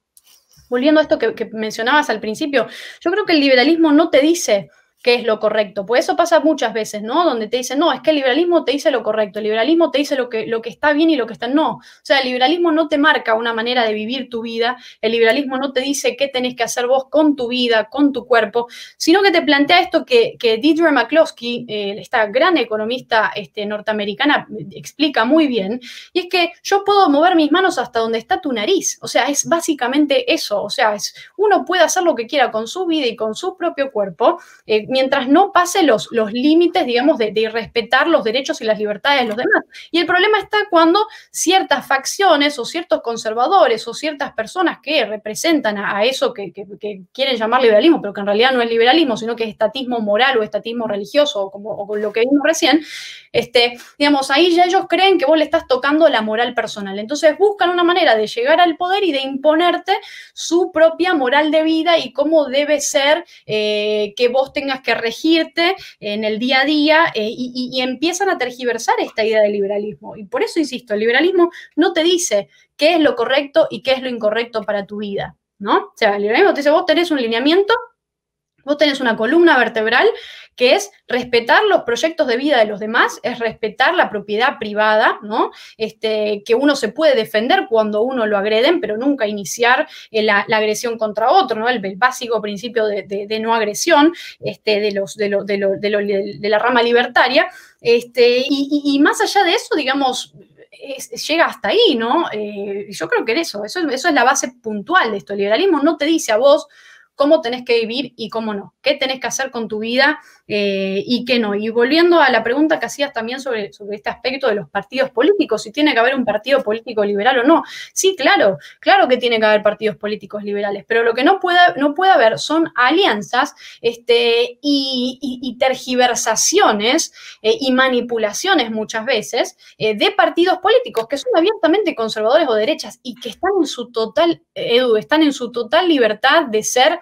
volviendo a esto que mencionabas al principio, yo creo que el liberalismo no te dice qué es lo correcto, pues eso pasa muchas veces, ¿no? Donde te dicen, no, es que el liberalismo te dice lo correcto, el liberalismo te dice lo que está bien y lo que está no. O sea, el liberalismo no te marca una manera de vivir tu vida, el liberalismo no te dice qué tenés que hacer vos con tu vida, con tu cuerpo, sino que te plantea esto que Deidre McCloskey, esta gran economista norteamericana, explica muy bien, y es que yo puedo mover mis manos hasta donde está tu nariz. O sea, es básicamente eso. O sea, uno puede hacer lo que quiera con su vida y con su propio cuerpo, mientras no pase los límites, digamos, de respetar los derechos y las libertades de los demás. Y el problema está cuando ciertas facciones o ciertos conservadores o ciertas personas que representan a eso que quieren llamar liberalismo, pero que en realidad no es liberalismo, sino que es estatismo moral o estatismo religioso, o con lo que vimos recién, digamos, ahí ya ellos creen que vos le estás tocando la moral personal. Entonces buscan una manera de llegar al poder y de imponerte su propia moral de vida y cómo debe ser que vos tengas que regirte en el día a día y empiezan a tergiversar esta idea del liberalismo. Y por eso insisto, el liberalismo no te dice qué es lo correcto y qué es lo incorrecto para tu vida, ¿no? O sea, el liberalismo te dice, vos tenés un lineamiento, vos tenés una columna vertebral que es respetar los proyectos de vida de los demás, es respetar la propiedad privada, ¿no? Que uno se puede defender cuando uno lo agreden, pero nunca iniciar la agresión contra otro, ¿no? El básico principio de no agresión de la rama libertaria. Y más allá de eso, digamos, llega hasta ahí, ¿no? Yo creo que eso es la base puntual de esto. El liberalismo no te dice a vos cómo tenés que vivir y cómo no, qué tenés que hacer con tu vida y qué no. Y volviendo a la pregunta que hacías también sobre este aspecto de los partidos políticos, si tiene que haber un partido político liberal o no. Sí, claro que tiene que haber partidos políticos liberales, pero lo que no puede haber son alianzas y tergiversaciones y manipulaciones muchas veces de partidos políticos que son abiertamente conservadores o derechas y que están en su total, están en su total libertad de ser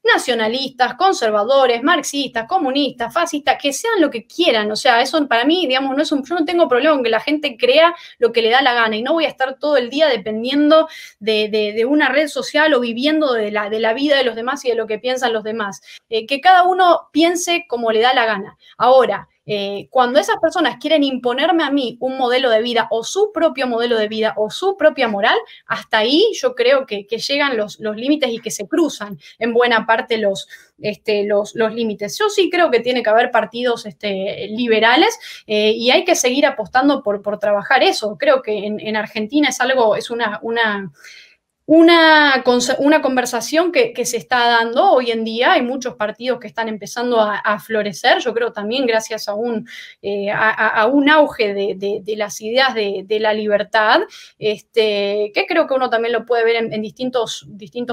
nacionalistas, conservadores, marxistas, comunistas, fascistas, que sean lo que quieran. O sea, eso para mí, digamos, yo no tengo problema con que la gente crea lo que le da la gana y no voy a estar todo el día dependiendo de una red social o viviendo de la vida de los demás y de lo que piensan los demás. Que cada uno piense como le da la gana. Ahora, cuando esas personas quieren imponerme a mí un modelo de vida o su propio modelo de vida o su propia moral, hasta ahí yo creo que llegan los límites y que se cruzan en buena parte los límites. Yo sí creo que tiene que haber partidos liberales y hay que seguir apostando por trabajar eso. Creo que en Argentina es una conversación que se está dando hoy en día. Hay muchos partidos que están empezando a florecer, yo creo también gracias a un auge de las ideas de la libertad, que creo que uno también lo puede ver en distintos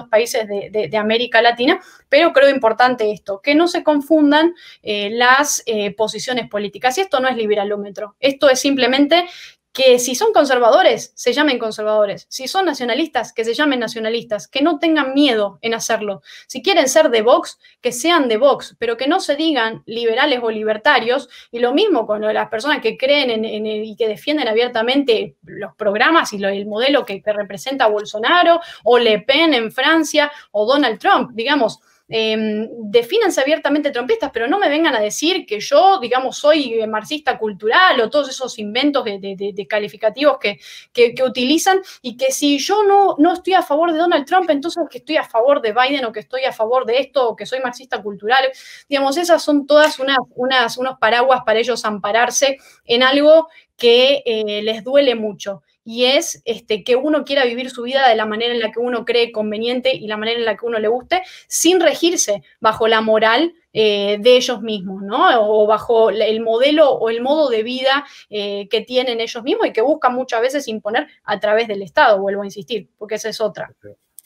países de América Latina, pero creo importante esto, que no se confundan las posiciones políticas. Y esto no es liberalómetro, esto es simplemente que si son conservadores, se llamen conservadores. Si son nacionalistas, que se llamen nacionalistas. Que no tengan miedo en hacerlo. Si quieren ser de Vox, que sean de Vox, pero que no se digan liberales o libertarios. Y lo mismo con las personas que creen y que defienden abiertamente los programas y el modelo que representa Bolsonaro, o Le Pen en Francia, o Donald Trump, digamos. Defínanse abiertamente trumpistas, pero no me vengan a decir que yo, digamos, soy marxista cultural o todos esos inventos de calificativos que utilizan, y que si yo no estoy a favor de Donald Trump, entonces que estoy a favor de Biden, o que estoy a favor de esto, o que soy marxista cultural. Digamos, esas son todas unos paraguas para ellos ampararse en algo que les duele mucho. y es que uno quiera vivir su vida de la manera en la que uno cree conveniente y la manera en la que uno le guste, sin regirse bajo la moral de ellos mismos, ¿no? O bajo el modelo o el modo de vida que tienen ellos mismos y que buscan muchas veces imponer a través del Estado, vuelvo a insistir, porque esa es otra.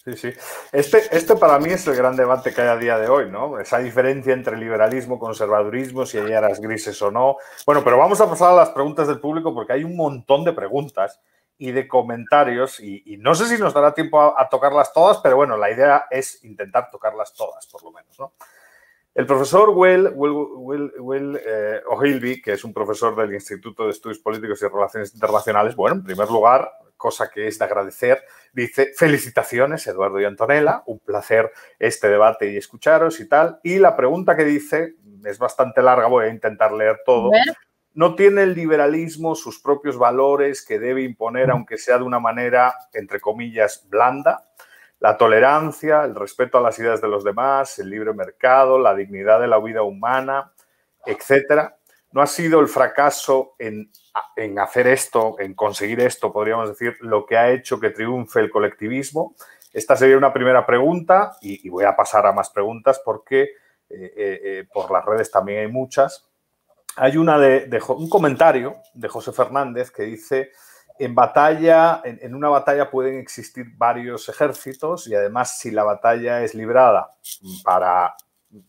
Sí, sí. Este para mí es el gran debate que hay a día de hoy, ¿no? Esa diferencia entre liberalismo, conservadurismo, si hay áreas grises o no. Bueno, pero vamos a pasar a las preguntas del público porque hay un montón de preguntas y de comentarios y no sé si nos dará tiempo a tocarlas todas, pero bueno, la idea es intentar tocarlas todas, por lo menos, ¿no? El profesor Will O'Hilby, que es un profesor del Instituto de Estudios Políticos y Relaciones Internacionales, bueno, en primer lugar, cosa que es de agradecer, dice: felicitaciones, Eduardo y Antonella, un placer este debate y escucharos y tal. Y la pregunta que dice es bastante larga, voy a intentar leer todo. ¿No tiene el liberalismo sus propios valores que debe imponer, aunque sea de una manera, entre comillas, blanda? La tolerancia, el respeto a las ideas de los demás, el libre mercado, la dignidad de la vida humana, etcétera. ¿No ha sido el fracaso en hacer esto, en conseguir esto, podríamos decir, lo que ha hecho que triunfe el colectivismo? Esta sería una primera pregunta y voy a pasar a más preguntas porque por las redes también hay muchas. Hay un comentario de José Fernández que dice: en una batalla pueden existir varios ejércitos y además si la batalla es librada para,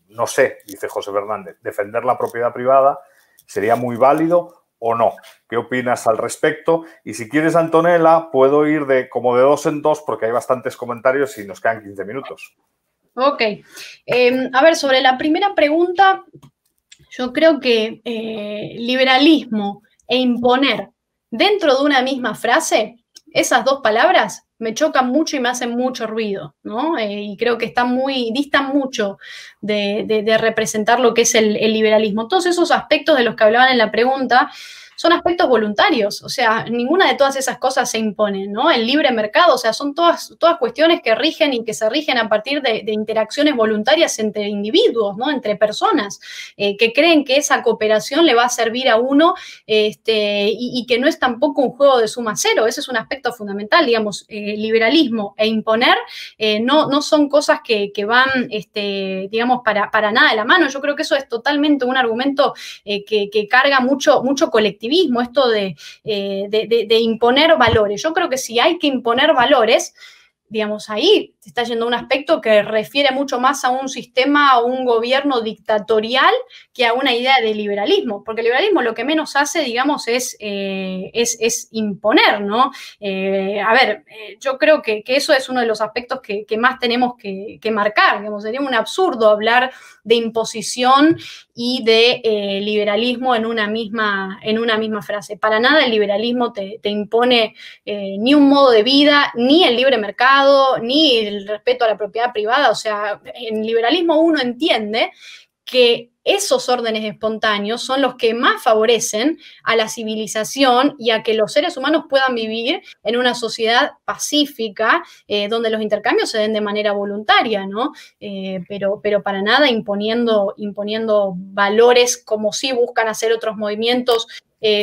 no sé, dice José Fernández, defender la propiedad privada, ¿sería muy válido o no? ¿Qué opinas al respecto? Y si quieres, Antonella, puedo ir como de dos en dos porque hay bastantes comentarios y nos quedan 15 minutos. Ok. A ver, sobre la primera pregunta, yo creo que liberalismo e imponer dentro de una misma frase, esas dos palabras me chocan mucho y me hacen mucho ruido, ¿no? Y creo que distan mucho de representar lo que es el liberalismo. Todos esos aspectos de los que hablaban en la pregunta son aspectos voluntarios, o sea, ninguna de todas esas cosas se impone, ¿no? El libre mercado, o sea, son todas cuestiones que rigen y que se rigen a partir de interacciones voluntarias entre individuos, ¿no? Entre personas que creen que esa cooperación le va a servir a uno y que no es tampoco un juego de suma cero. Ese es un aspecto fundamental, digamos, liberalismo e imponer no son cosas que van, digamos, para nada de la mano. Yo creo que eso es totalmente un argumento que carga mucho colectivismo, esto de imponer valores. Yo creo que si hay que imponer valores, digamos, ahí se está yendo a un aspecto que refiere mucho más a un sistema, a un gobierno dictatorial que a una idea de liberalismo, porque el liberalismo lo que menos hace, digamos, es imponer, ¿no? A ver, yo creo que eso es uno de los aspectos que más tenemos que marcar, digamos, sería un absurdo hablar de imposición y de liberalismo en una misma frase. Para nada el liberalismo te impone ni un modo de vida, ni el libre mercado, ni el respeto a la propiedad privada. O sea, en liberalismo uno entiende que esos órdenes espontáneos son los que más favorecen a la civilización y a que los seres humanos puedan vivir en una sociedad pacífica, donde los intercambios se den de manera voluntaria, ¿no? Pero para nada imponiendo valores como sí buscan hacer otros movimientos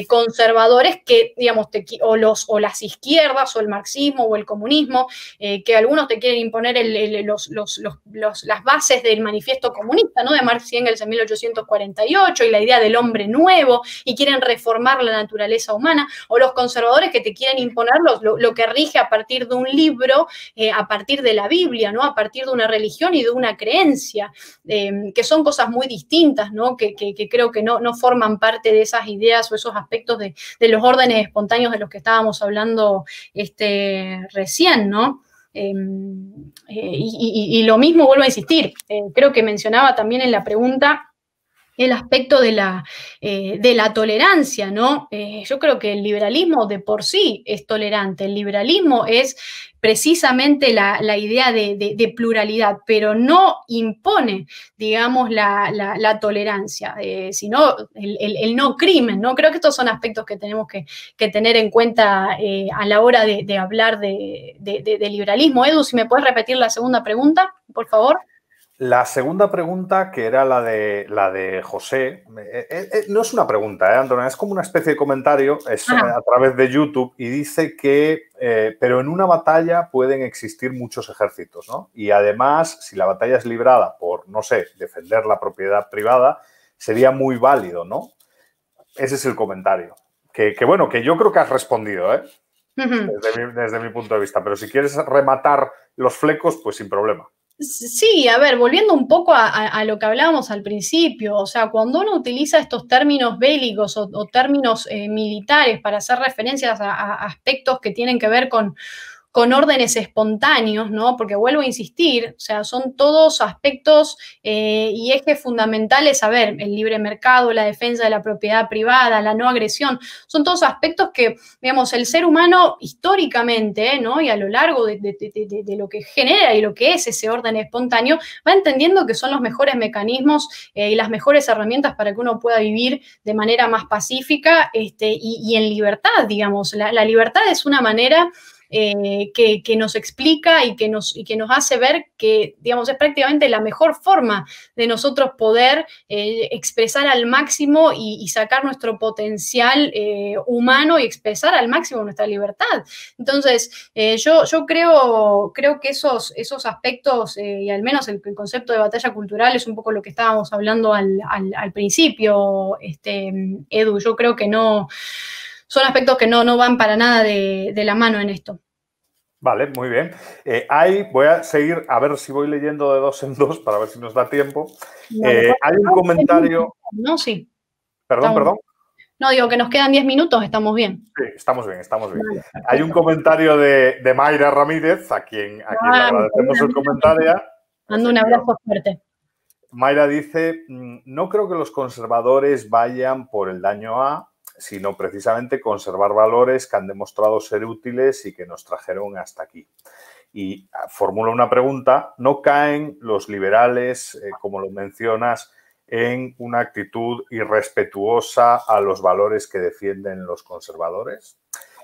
conservadores que, digamos, o las izquierdas, o el marxismo, o el comunismo, que algunos te quieren imponer las bases del manifiesto comunista, ¿no? De Marx y Engels en 1848, y la idea del hombre nuevo, y quieren reformar la naturaleza humana, o los conservadores que te quieren imponer lo que rige a partir de un libro, a partir de la Biblia, ¿no? A partir de una religión y de una creencia, que son cosas muy distintas, ¿no? Que creo que no forman parte de esas ideas o esos aspectos de los órdenes espontáneos de los que estábamos hablando recién, ¿no? Y lo mismo, vuelvo a insistir, creo que mencionaba también en la pregunta el aspecto de la tolerancia, ¿no? Yo creo que el liberalismo de por sí es tolerante, el liberalismo es precisamente la idea de pluralidad, pero no impone, digamos, la tolerancia, sino el no crimen, ¿no? Creo que estos son aspectos que tenemos que tener en cuenta a la hora de hablar de liberalismo. Edu, si me puedes repetir la segunda pregunta, por favor. La segunda pregunta, que era la de José, no es una pregunta, Antonio, es como una especie de comentario, es a través de YouTube, y dice que, pero en una batalla pueden existir muchos ejércitos, ¿no? Y además, si la batalla es librada por, no sé, defender la propiedad privada, sería muy válido, ¿no? Ese es el comentario. Bueno, que yo creo que has respondido, ¿eh? Desde mi punto de vista, pero si quieres rematar los flecos, pues sin problema. Sí, a ver, volviendo un poco a lo que hablábamos al principio, o sea, cuando uno utiliza estos términos bélicos o términos militares para hacer referencias a aspectos que tienen que ver con órdenes espontáneos, ¿no? Porque vuelvo a insistir, o sea, son todos aspectos y ejes fundamentales, a ver, el libre mercado, la defensa de la propiedad privada, la no agresión, son todos aspectos que, digamos, el ser humano históricamente, ¿no? Y a lo largo de lo que genera y lo que es ese orden espontáneo, va entendiendo que son los mejores mecanismos y las mejores herramientas para que uno pueda vivir de manera más pacífica y en libertad, digamos. La libertad es una manera que nos explica y que nos hace ver que, digamos, es prácticamente la mejor forma de nosotros poder expresar al máximo y sacar nuestro potencial humano y expresar al máximo nuestra libertad. Entonces, yo creo que esos aspectos, y al menos el concepto de batalla cultural es un poco lo que estábamos hablando al principio, Edu, yo creo que no... Son aspectos que no van para nada de la mano en esto. Vale, muy bien. Voy a seguir, a ver si voy leyendo de dos en dos para ver si nos da tiempo. Hay un comentario... No, sí. Perdón. No, digo que nos quedan 10 minutos, estamos bien. Sí, estamos bien. Vale, hay un comentario de Mayra Ramírez, a quien le agradecemos el comentario. Mando un abrazo fuerte. Mayra dice, no creo que los conservadores vayan por el daño a, sino precisamente conservar valores que han demostrado ser útiles y que nos trajeron hasta aquí. Y formula una pregunta, ¿no caen los liberales, como lo mencionas, en una actitud irrespetuosa a los valores que defienden los conservadores?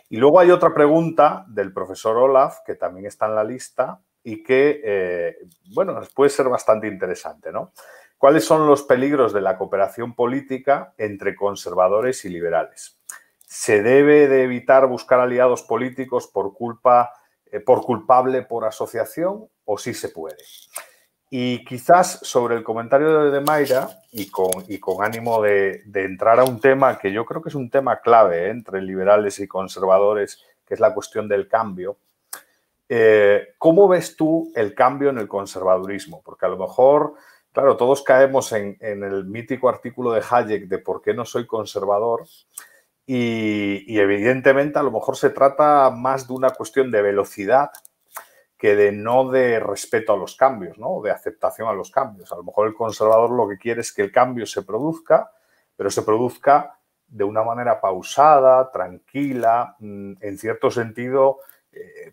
Y luego hay otra pregunta del profesor Olaf, que también está en la lista y que, bueno, puede ser bastante interesante, ¿no? ¿Cuáles son los peligros de la cooperación política entre conservadores y liberales? ¿Se debe de evitar buscar aliados políticos por culpable por asociación o sí se puede? Y quizás sobre el comentario de Mayra y con ánimo de entrar a un tema que yo creo que es un tema clave entre liberales y conservadores, que es la cuestión del cambio. ¿Cómo ves tú el cambio en el conservadurismo? Porque a lo mejor... Claro, todos caemos en el mítico artículo de Hayek de ¿por qué no soy conservador? Y evidentemente a lo mejor se trata más de una cuestión de velocidad que de respeto a los cambios, ¿no? De aceptación a los cambios. A lo mejor el conservador lo que quiere es que el cambio se produzca, pero se produzca de una manera pausada, tranquila, en cierto sentido...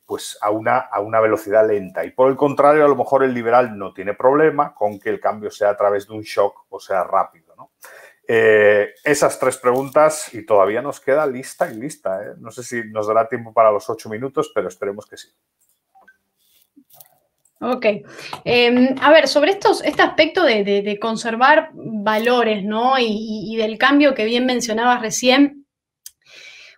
pues a una velocidad lenta. Y por el contrario, a lo mejor el liberal no tiene problema con que el cambio sea a través de un shock o sea rápido, ¿no? Esas tres preguntas y todavía nos queda lista. No sé si nos dará tiempo para los 8 minutos, pero esperemos que sí. Ok. A ver, sobre este aspecto de conservar valores, ¿no? Y del cambio que bien mencionabas recién,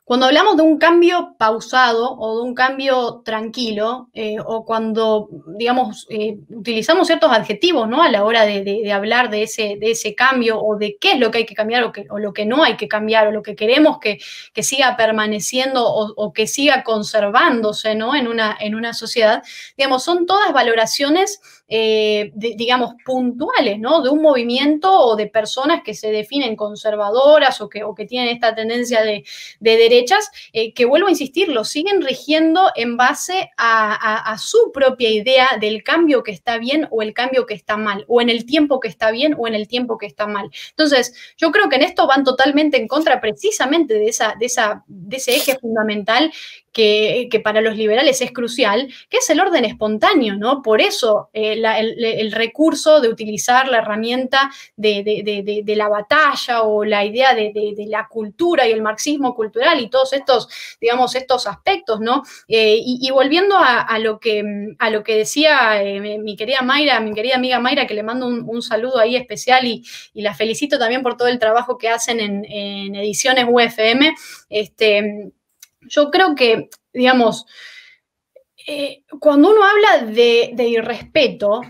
cuando hablamos de un cambio pausado o de un cambio tranquilo, o cuando, digamos, utilizamos ciertos adjetivos, ¿no? A la hora de hablar de ese cambio o de qué es lo que hay que cambiar o lo que no hay que cambiar o lo que queremos que siga permaneciendo o que siga conservándose, ¿no? En una sociedad, digamos, son todas valoraciones digamos, puntuales, ¿no? De un movimiento o de personas que se definen conservadoras o que tienen esta tendencia de derechas, que vuelvo a insistir, lo siguen rigiendo en base a su propia idea del cambio que está bien o el cambio que está mal, o en el tiempo que está bien o en el tiempo que está mal. Entonces, yo creo que en esto van totalmente en contra precisamente de ese eje fundamental que para los liberales es crucial, que es el orden espontáneo, ¿no? Por eso el recurso de utilizar la herramienta de la batalla o la idea de la cultura y el marxismo cultural y todos estos, digamos, estos aspectos, ¿no? Y volviendo a lo que decía mi querida Mayra, mi querida amiga Mayra, que le mando un saludo ahí especial y la felicito también por todo el trabajo que hacen en Ediciones UFM. Yo creo que, digamos, cuando uno habla de irrespeto,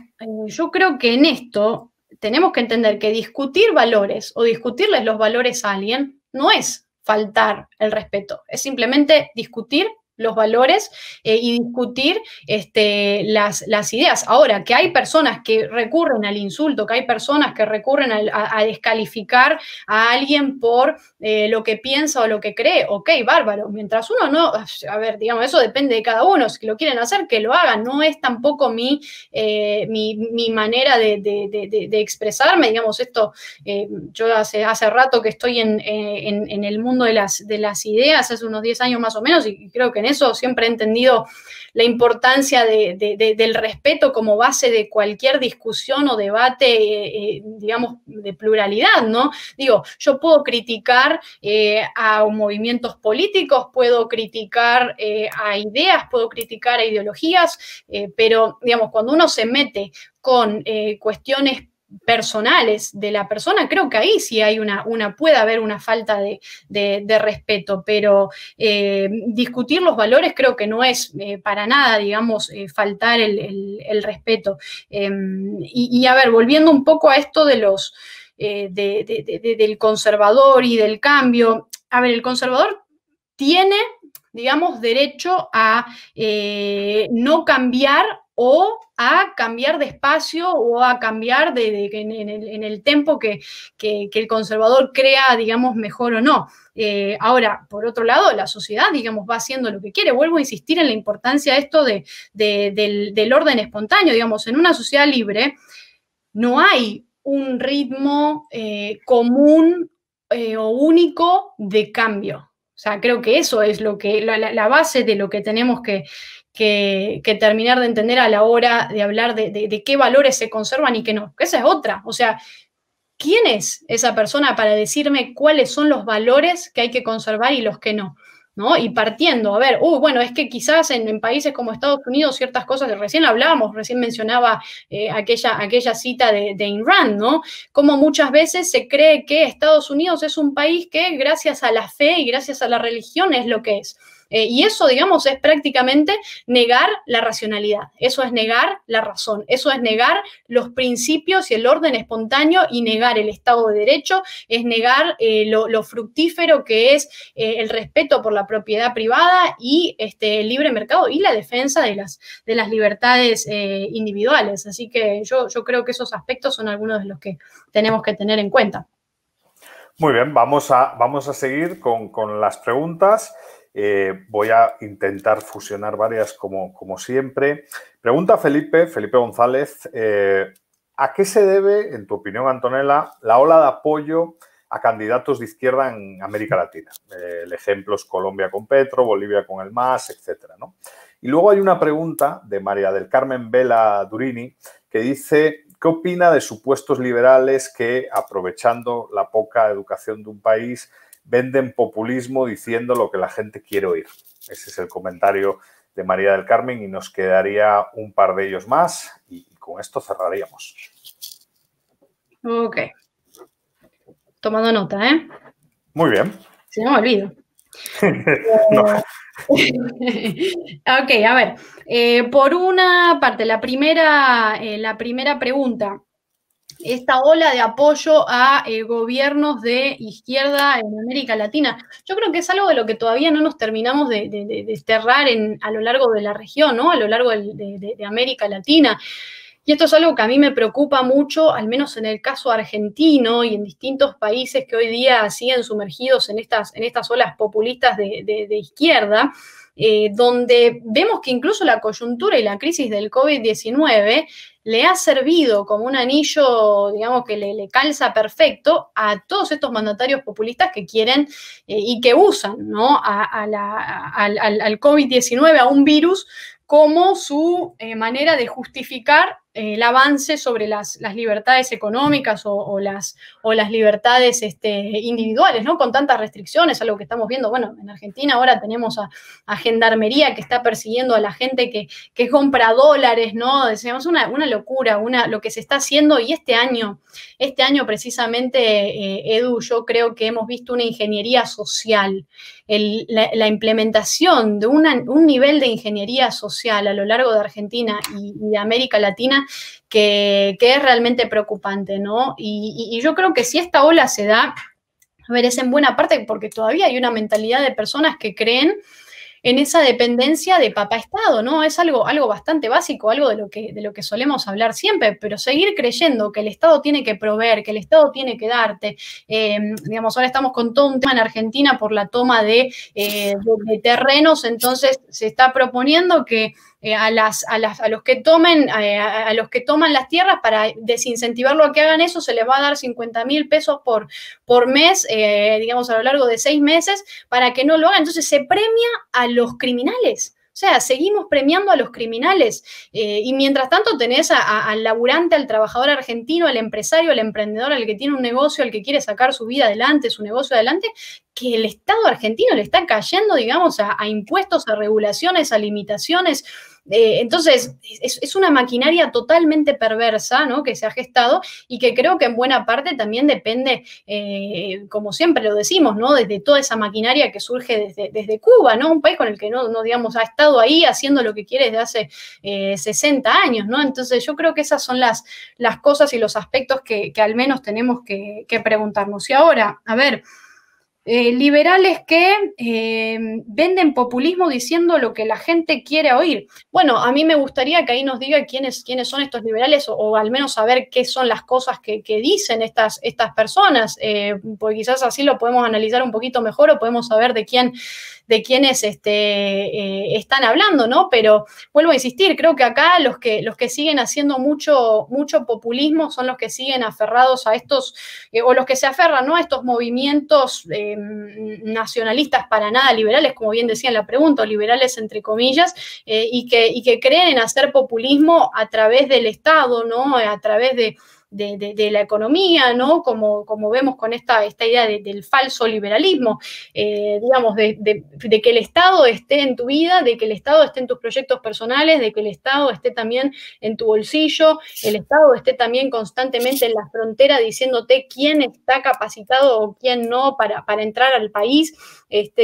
yo creo que en esto tenemos que entender que discutir valores o discutirles los valores a alguien no es faltar el respeto, es simplemente discutir los valores y discutir las ideas. Ahora, que hay personas que recurren al insulto, que hay personas que recurren a descalificar a alguien por lo que piensa o lo que cree, ok, bárbaro. Mientras uno no, a ver, digamos, eso depende de cada uno. Si lo quieren hacer, que lo hagan. No es tampoco mi manera de expresarme, digamos, esto, yo hace rato que estoy en el mundo de las ideas, hace unos 10 años más o menos, y creo que en eso siempre he entendido la importancia del respeto como base de cualquier discusión o debate, digamos, de pluralidad, ¿no? Digo, yo puedo criticar a movimientos políticos, puedo criticar a ideas, puedo criticar a ideologías, pero, digamos, cuando uno se mete con cuestiones personales de la persona, creo que ahí sí hay puede haber una falta de respeto, pero discutir los valores creo que no es para nada, digamos, faltar el respeto. Y a ver, volviendo un poco a esto de los del conservador y del cambio, a ver, el conservador tiene, digamos, derecho a no cambiar o a cambiar de espacio o a cambiar en el tempo que el conservador crea, digamos, mejor o no. Ahora, por otro lado, la sociedad, digamos, va haciendo lo que quiere. Vuelvo a insistir en la importancia de esto del orden espontáneo. Digamos, en una sociedad libre no hay un ritmo común o único de cambio. O sea, creo que eso es la base de lo que tenemos que terminar de entender a la hora de hablar de qué valores se conservan y qué no. Esa es otra. O sea, ¿quién es esa persona para decirme cuáles son los valores que hay que conservar y los que no? ¿No? Y partiendo, a ver, bueno, es que quizás en países como Estados Unidos ciertas cosas, recién hablábamos, recién mencionaba aquella cita de Ayn Rand, ¿no? Como muchas veces se cree que Estados Unidos es un país que gracias a la fe y gracias a la religión es lo que es. Y eso, digamos, es prácticamente negar la racionalidad, eso es negar la razón, eso es negar los principios y el orden espontáneo y negar el Estado de Derecho, es negar lo fructífero que es el respeto por la propiedad privada y el libre mercado y la defensa de las libertades individuales. Así que yo creo que esos aspectos son algunos de los que tenemos que tener en cuenta. Muy bien, vamos a seguir con las preguntas. Voy a intentar fusionar varias como siempre. Pregunta Felipe González, ¿a qué se debe, en tu opinión, Antonella, la ola de apoyo a candidatos de izquierda en América Latina? El ejemplo es Colombia con Petro, Bolivia con el MAS, etcétera, ¿no? Y luego hay una pregunta de María del Carmen Vela Durini que dice, ¿qué opina de supuestos liberales que, aprovechando la poca educación de un país, venden populismo diciendo lo que la gente quiere oír? Ese es el comentario de María del Carmen y nos quedaría un par de ellos más y con esto cerraríamos. Ok. Tomando nota, ¿eh? Muy bien. Si no me olvido. No. Ok, a ver. Por una parte, la primera pregunta. Esta ola de apoyo a gobiernos de izquierda en América Latina. Yo creo que es algo de lo que todavía no nos terminamos de desterrar a lo largo de la región, ¿no? A lo largo de América Latina. Y esto es algo que a mí me preocupa mucho, al menos en el caso argentino y en distintos países que hoy día siguen sumergidos en estas olas populistas de izquierda. donde vemos que incluso la coyuntura y la crisis del COVID-19 le ha servido como un anillo, digamos, que le calza perfecto a todos estos mandatarios populistas que quieren y que usan, ¿no?, al COVID-19, a un virus, como su manera de justificar el avance sobre las libertades económicas o las libertades individuales, ¿no? Con tantas restricciones, algo que estamos viendo. Bueno, en Argentina ahora tenemos a Gendarmería que está persiguiendo a la gente que compra dólares, ¿no? Decíamos una locura, lo que se está haciendo. Y este año precisamente, Edu, yo creo que hemos visto una ingeniería social, la implementación de un nivel de ingeniería social a lo largo de Argentina y de América Latina que es realmente preocupante, ¿no? Y yo creo que si esta ola se da, a ver, es en buena parte porque todavía hay una mentalidad de personas que creen en esa dependencia de papá Estado, ¿no? Es algo bastante básico, algo de lo que solemos hablar siempre, pero seguir creyendo que el Estado tiene que proveer, que el Estado tiene que darte. Digamos, ahora estamos con todo un tema en Argentina por la toma de terrenos, entonces se está proponiendo que a los que toman las tierras, para desincentivarlo a que hagan eso, se les va a dar 50.000 pesos por mes, digamos, a lo largo de 6 meses, para que no lo hagan. Entonces se premia a los criminales. O sea, seguimos premiando a los criminales y mientras tanto tenés al laburante, al trabajador argentino, al empresario, al emprendedor, al que tiene un negocio, al que quiere sacar su vida adelante, su negocio adelante, que el Estado argentino le está cayendo, digamos, a impuestos, a regulaciones, a limitaciones. Entonces, es una maquinaria totalmente perversa, ¿no?, que se ha gestado y que creo que en buena parte también depende, como siempre lo decimos, ¿no?, desde toda esa maquinaria que surge desde Cuba, ¿no?, un país con el que no digamos, ha estado ahí haciendo lo que quiere desde hace 60 años, ¿no? Entonces, yo creo que esas son las cosas y los aspectos que al menos tenemos que preguntarnos. Y ahora, a ver, liberales que venden populismo diciendo lo que la gente quiere oír. Bueno, a mí me gustaría que ahí nos diga quiénes son estos liberales o al menos saber qué son las cosas que dicen estas personas, porque quizás así lo podemos analizar un poquito mejor o podemos saber de quiénes están hablando, ¿no? Pero vuelvo a insistir, creo que acá los que siguen haciendo mucho populismo son los que siguen aferrados a estos, o los que se aferran, ¿no?, a estos movimientos nacionalistas para nada liberales, como bien decía en la pregunta, liberales entre comillas, y que creen en hacer populismo a través del Estado, ¿no?, a través de la economía, ¿no?, como vemos con esta idea del falso liberalismo, digamos, de que el Estado esté en tu vida, de que el Estado esté en tus proyectos personales, de que el Estado esté también en tu bolsillo, el Estado esté también constantemente en la frontera diciéndote quién está capacitado o quién no para entrar al país.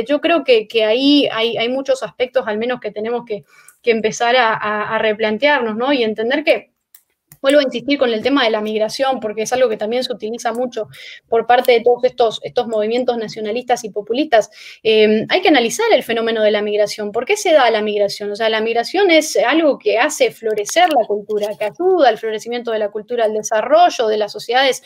Yo creo que ahí hay muchos aspectos, al menos, que tenemos que empezar a replantearnos, ¿no?, y entender que, vuelvo a insistir con el tema de la migración, porque es algo que también se utiliza mucho por parte de todos estos movimientos nacionalistas y populistas. Hay que analizar el fenómeno de la migración. ¿Por qué se da la migración? O sea, la migración es algo que hace florecer la cultura, que ayuda al florecimiento de la cultura, al desarrollo de las sociedades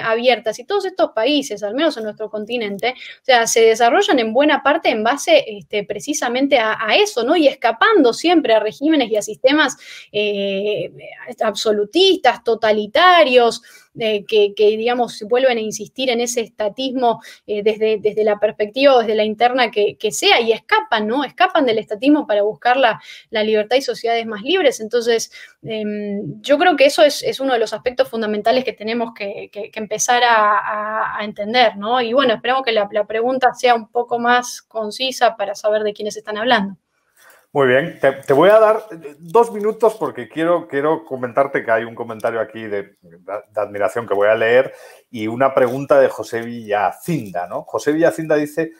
abiertas. Y todos estos países, al menos en nuestro continente, o sea, se desarrollan en buena parte en base precisamente a eso, ¿no? Y escapando siempre a regímenes y a sistemas absolutistas, totalitarios, que digamos, vuelven a insistir en ese estatismo desde la perspectiva o desde la interna que sea, y escapan, ¿no? Escapan del estatismo para buscar la libertad y sociedades más libres. Entonces, yo creo que eso es uno de los aspectos fundamentales que tenemos que empezar a entender, ¿no? Y bueno, esperamos que la pregunta sea un poco más concisa para saber de quiénes están hablando. Muy bien, te voy a dar 2 minutos porque quiero comentarte que hay un comentario aquí de admiración que voy a leer y una pregunta de José Villacinda, ¿no? José Villacinda dice,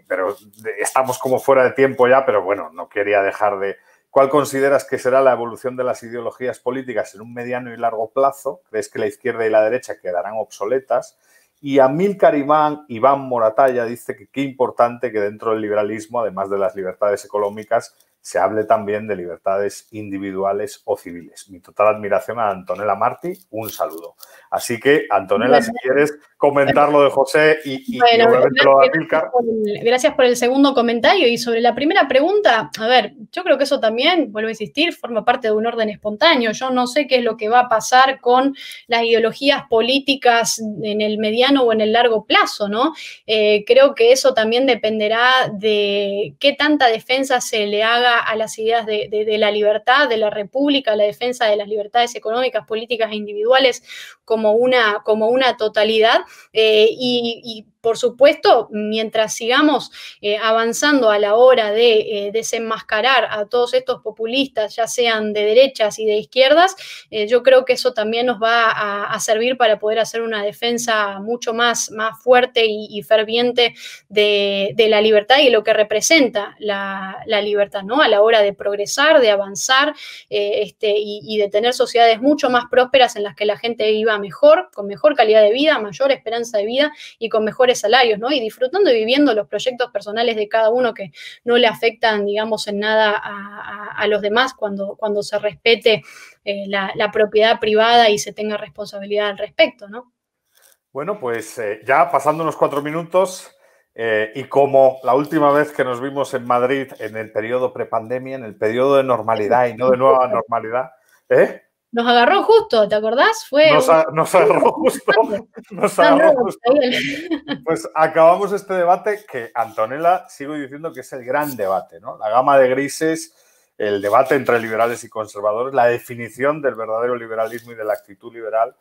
pero estamos como fuera de tiempo ya, pero bueno, no quería dejar de... ¿Cuál consideras que será la evolución de las ideologías políticas en un mediano y largo plazo? ¿Crees que la izquierda y la derecha quedarán obsoletas? Y Amílcar Iván Moratalla dice que qué importante que dentro del liberalismo, además de las libertades económicas, se hable también de libertades individuales o civiles. Mi total admiración a Antonella Martí, un saludo. Así que, Antonella, si quieres, comentar lo de José y obviamente lo de Amílcar. Gracias por el segundo comentario. Y sobre la primera pregunta, a ver, yo creo que eso también, vuelvo a insistir, forma parte de un orden espontáneo. Yo no sé qué es lo que va a pasar con las ideologías políticas en el mediano o en el largo plazo, ¿no? Creo que eso también dependerá de qué tanta defensa se le haga a las ideas de la libertad, de la república, la defensa de las libertades económicas, políticas e individuales como una totalidad. Y por supuesto, mientras sigamos avanzando a la hora de desenmascarar a todos estos populistas, ya sean de derechas y de izquierdas, yo creo que eso también nos va a servir para poder hacer una defensa mucho más fuerte y ferviente de la libertad y lo que representa la libertad, ¿no? A la hora de progresar, de avanzar y de tener sociedades mucho más prósperas en las que la gente viva mejor, con mejor calidad de vida, mayor esperanza de vida y con mejores salarios, ¿no? Y disfrutando y viviendo los proyectos personales de cada uno que no le afectan, digamos, en nada a los demás cuando se respete la propiedad privada y se tenga responsabilidad al respecto, ¿no? Bueno, pues ya pasando unos 4 minutos y como la última vez que nos vimos en Madrid en el periodo prepandemia, en el periodo de normalidad y no de nueva normalidad, Nos agarró justo, ¿te acordás? Nos agarró justo. Pues acabamos este debate que, Antonella, sigo diciendo que es el gran debate, ¿no? La gama de grises, el debate entre liberales y conservadores, la definición del verdadero liberalismo y de la actitud liberal.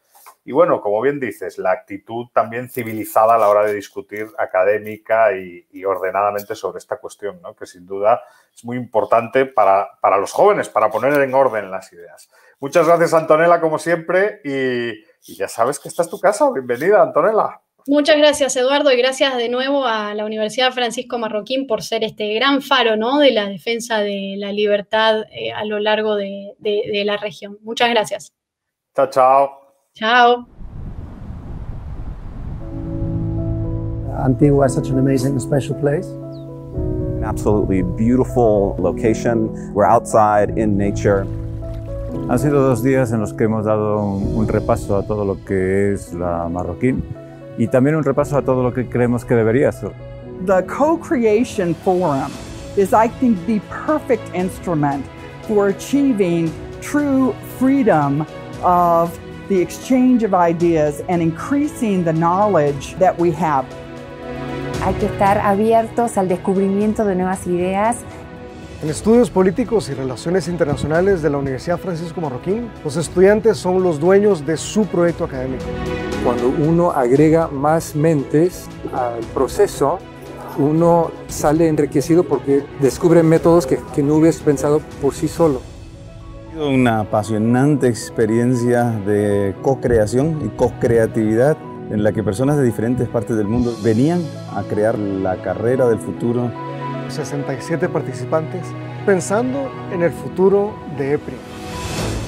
Y bueno, como bien dices, la actitud también civilizada a la hora de discutir académica y ordenadamente sobre esta cuestión, ¿no? Que sin duda es muy importante para los jóvenes, para poner en orden las ideas. Muchas gracias, Antonella, como siempre, y ya sabes que esta es tu casa. Bienvenida, Antonella. Muchas gracias, Eduardo, y gracias de nuevo a la Universidad Francisco Marroquín por ser este gran faro, ¿no?, de la defensa de la libertad a lo largo de la región. Muchas gracias. Chao, chao. Chao. Antigua is such an amazing and special place. An absolutely beautiful location. We're outside in nature. Han sido 2 días en los que hemos dado un repaso a todo lo que es la Marroquín y también un repaso a todo lo que creemos que debería ser. The Co-Creation Forum is, I think, the perfect instrument for achieving true freedom of the exchange of ideas and increasing the knowledge that we have. Hay que estar abiertos al descubrimiento de nuevas ideas. En Estudios Políticos y Relaciones Internacionales de la Universidad Francisco Marroquín, los estudiantes son los dueños de su proyecto académico. Cuando uno agrega más mentes al proceso, uno sale enriquecido porque descubre métodos que no hubieras pensado por sí solo. Ha sido una apasionante experiencia de co-creación y co-creatividad en la que personas de diferentes partes del mundo venían a crear la carrera del futuro. 67 participantes pensando en el futuro de EPRI.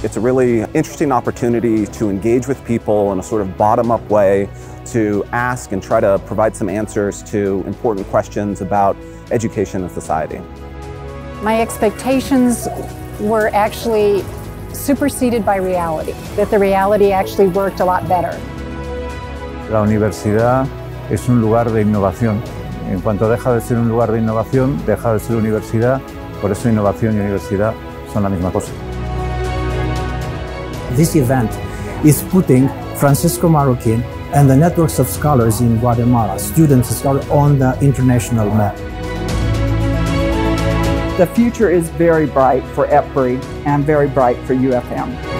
It's a really interesting opportunity to engage with people in a sort of bottom-up way, to ask and try to provide some answers to important questions about education and society. My expectations were actually superseded by reality, that the reality actually worked a lot better. La universidad es un lugar de innovación. En cuanto deja de ser un lugar de innovación, deja de ser universidad. Por eso innovación y universidad son la misma cosa. This event is putting Francisco Marroquín and the networks of scholars in Guatemala, students and scholars, on the international map. The future is very bright for EPRI and very bright for UFM.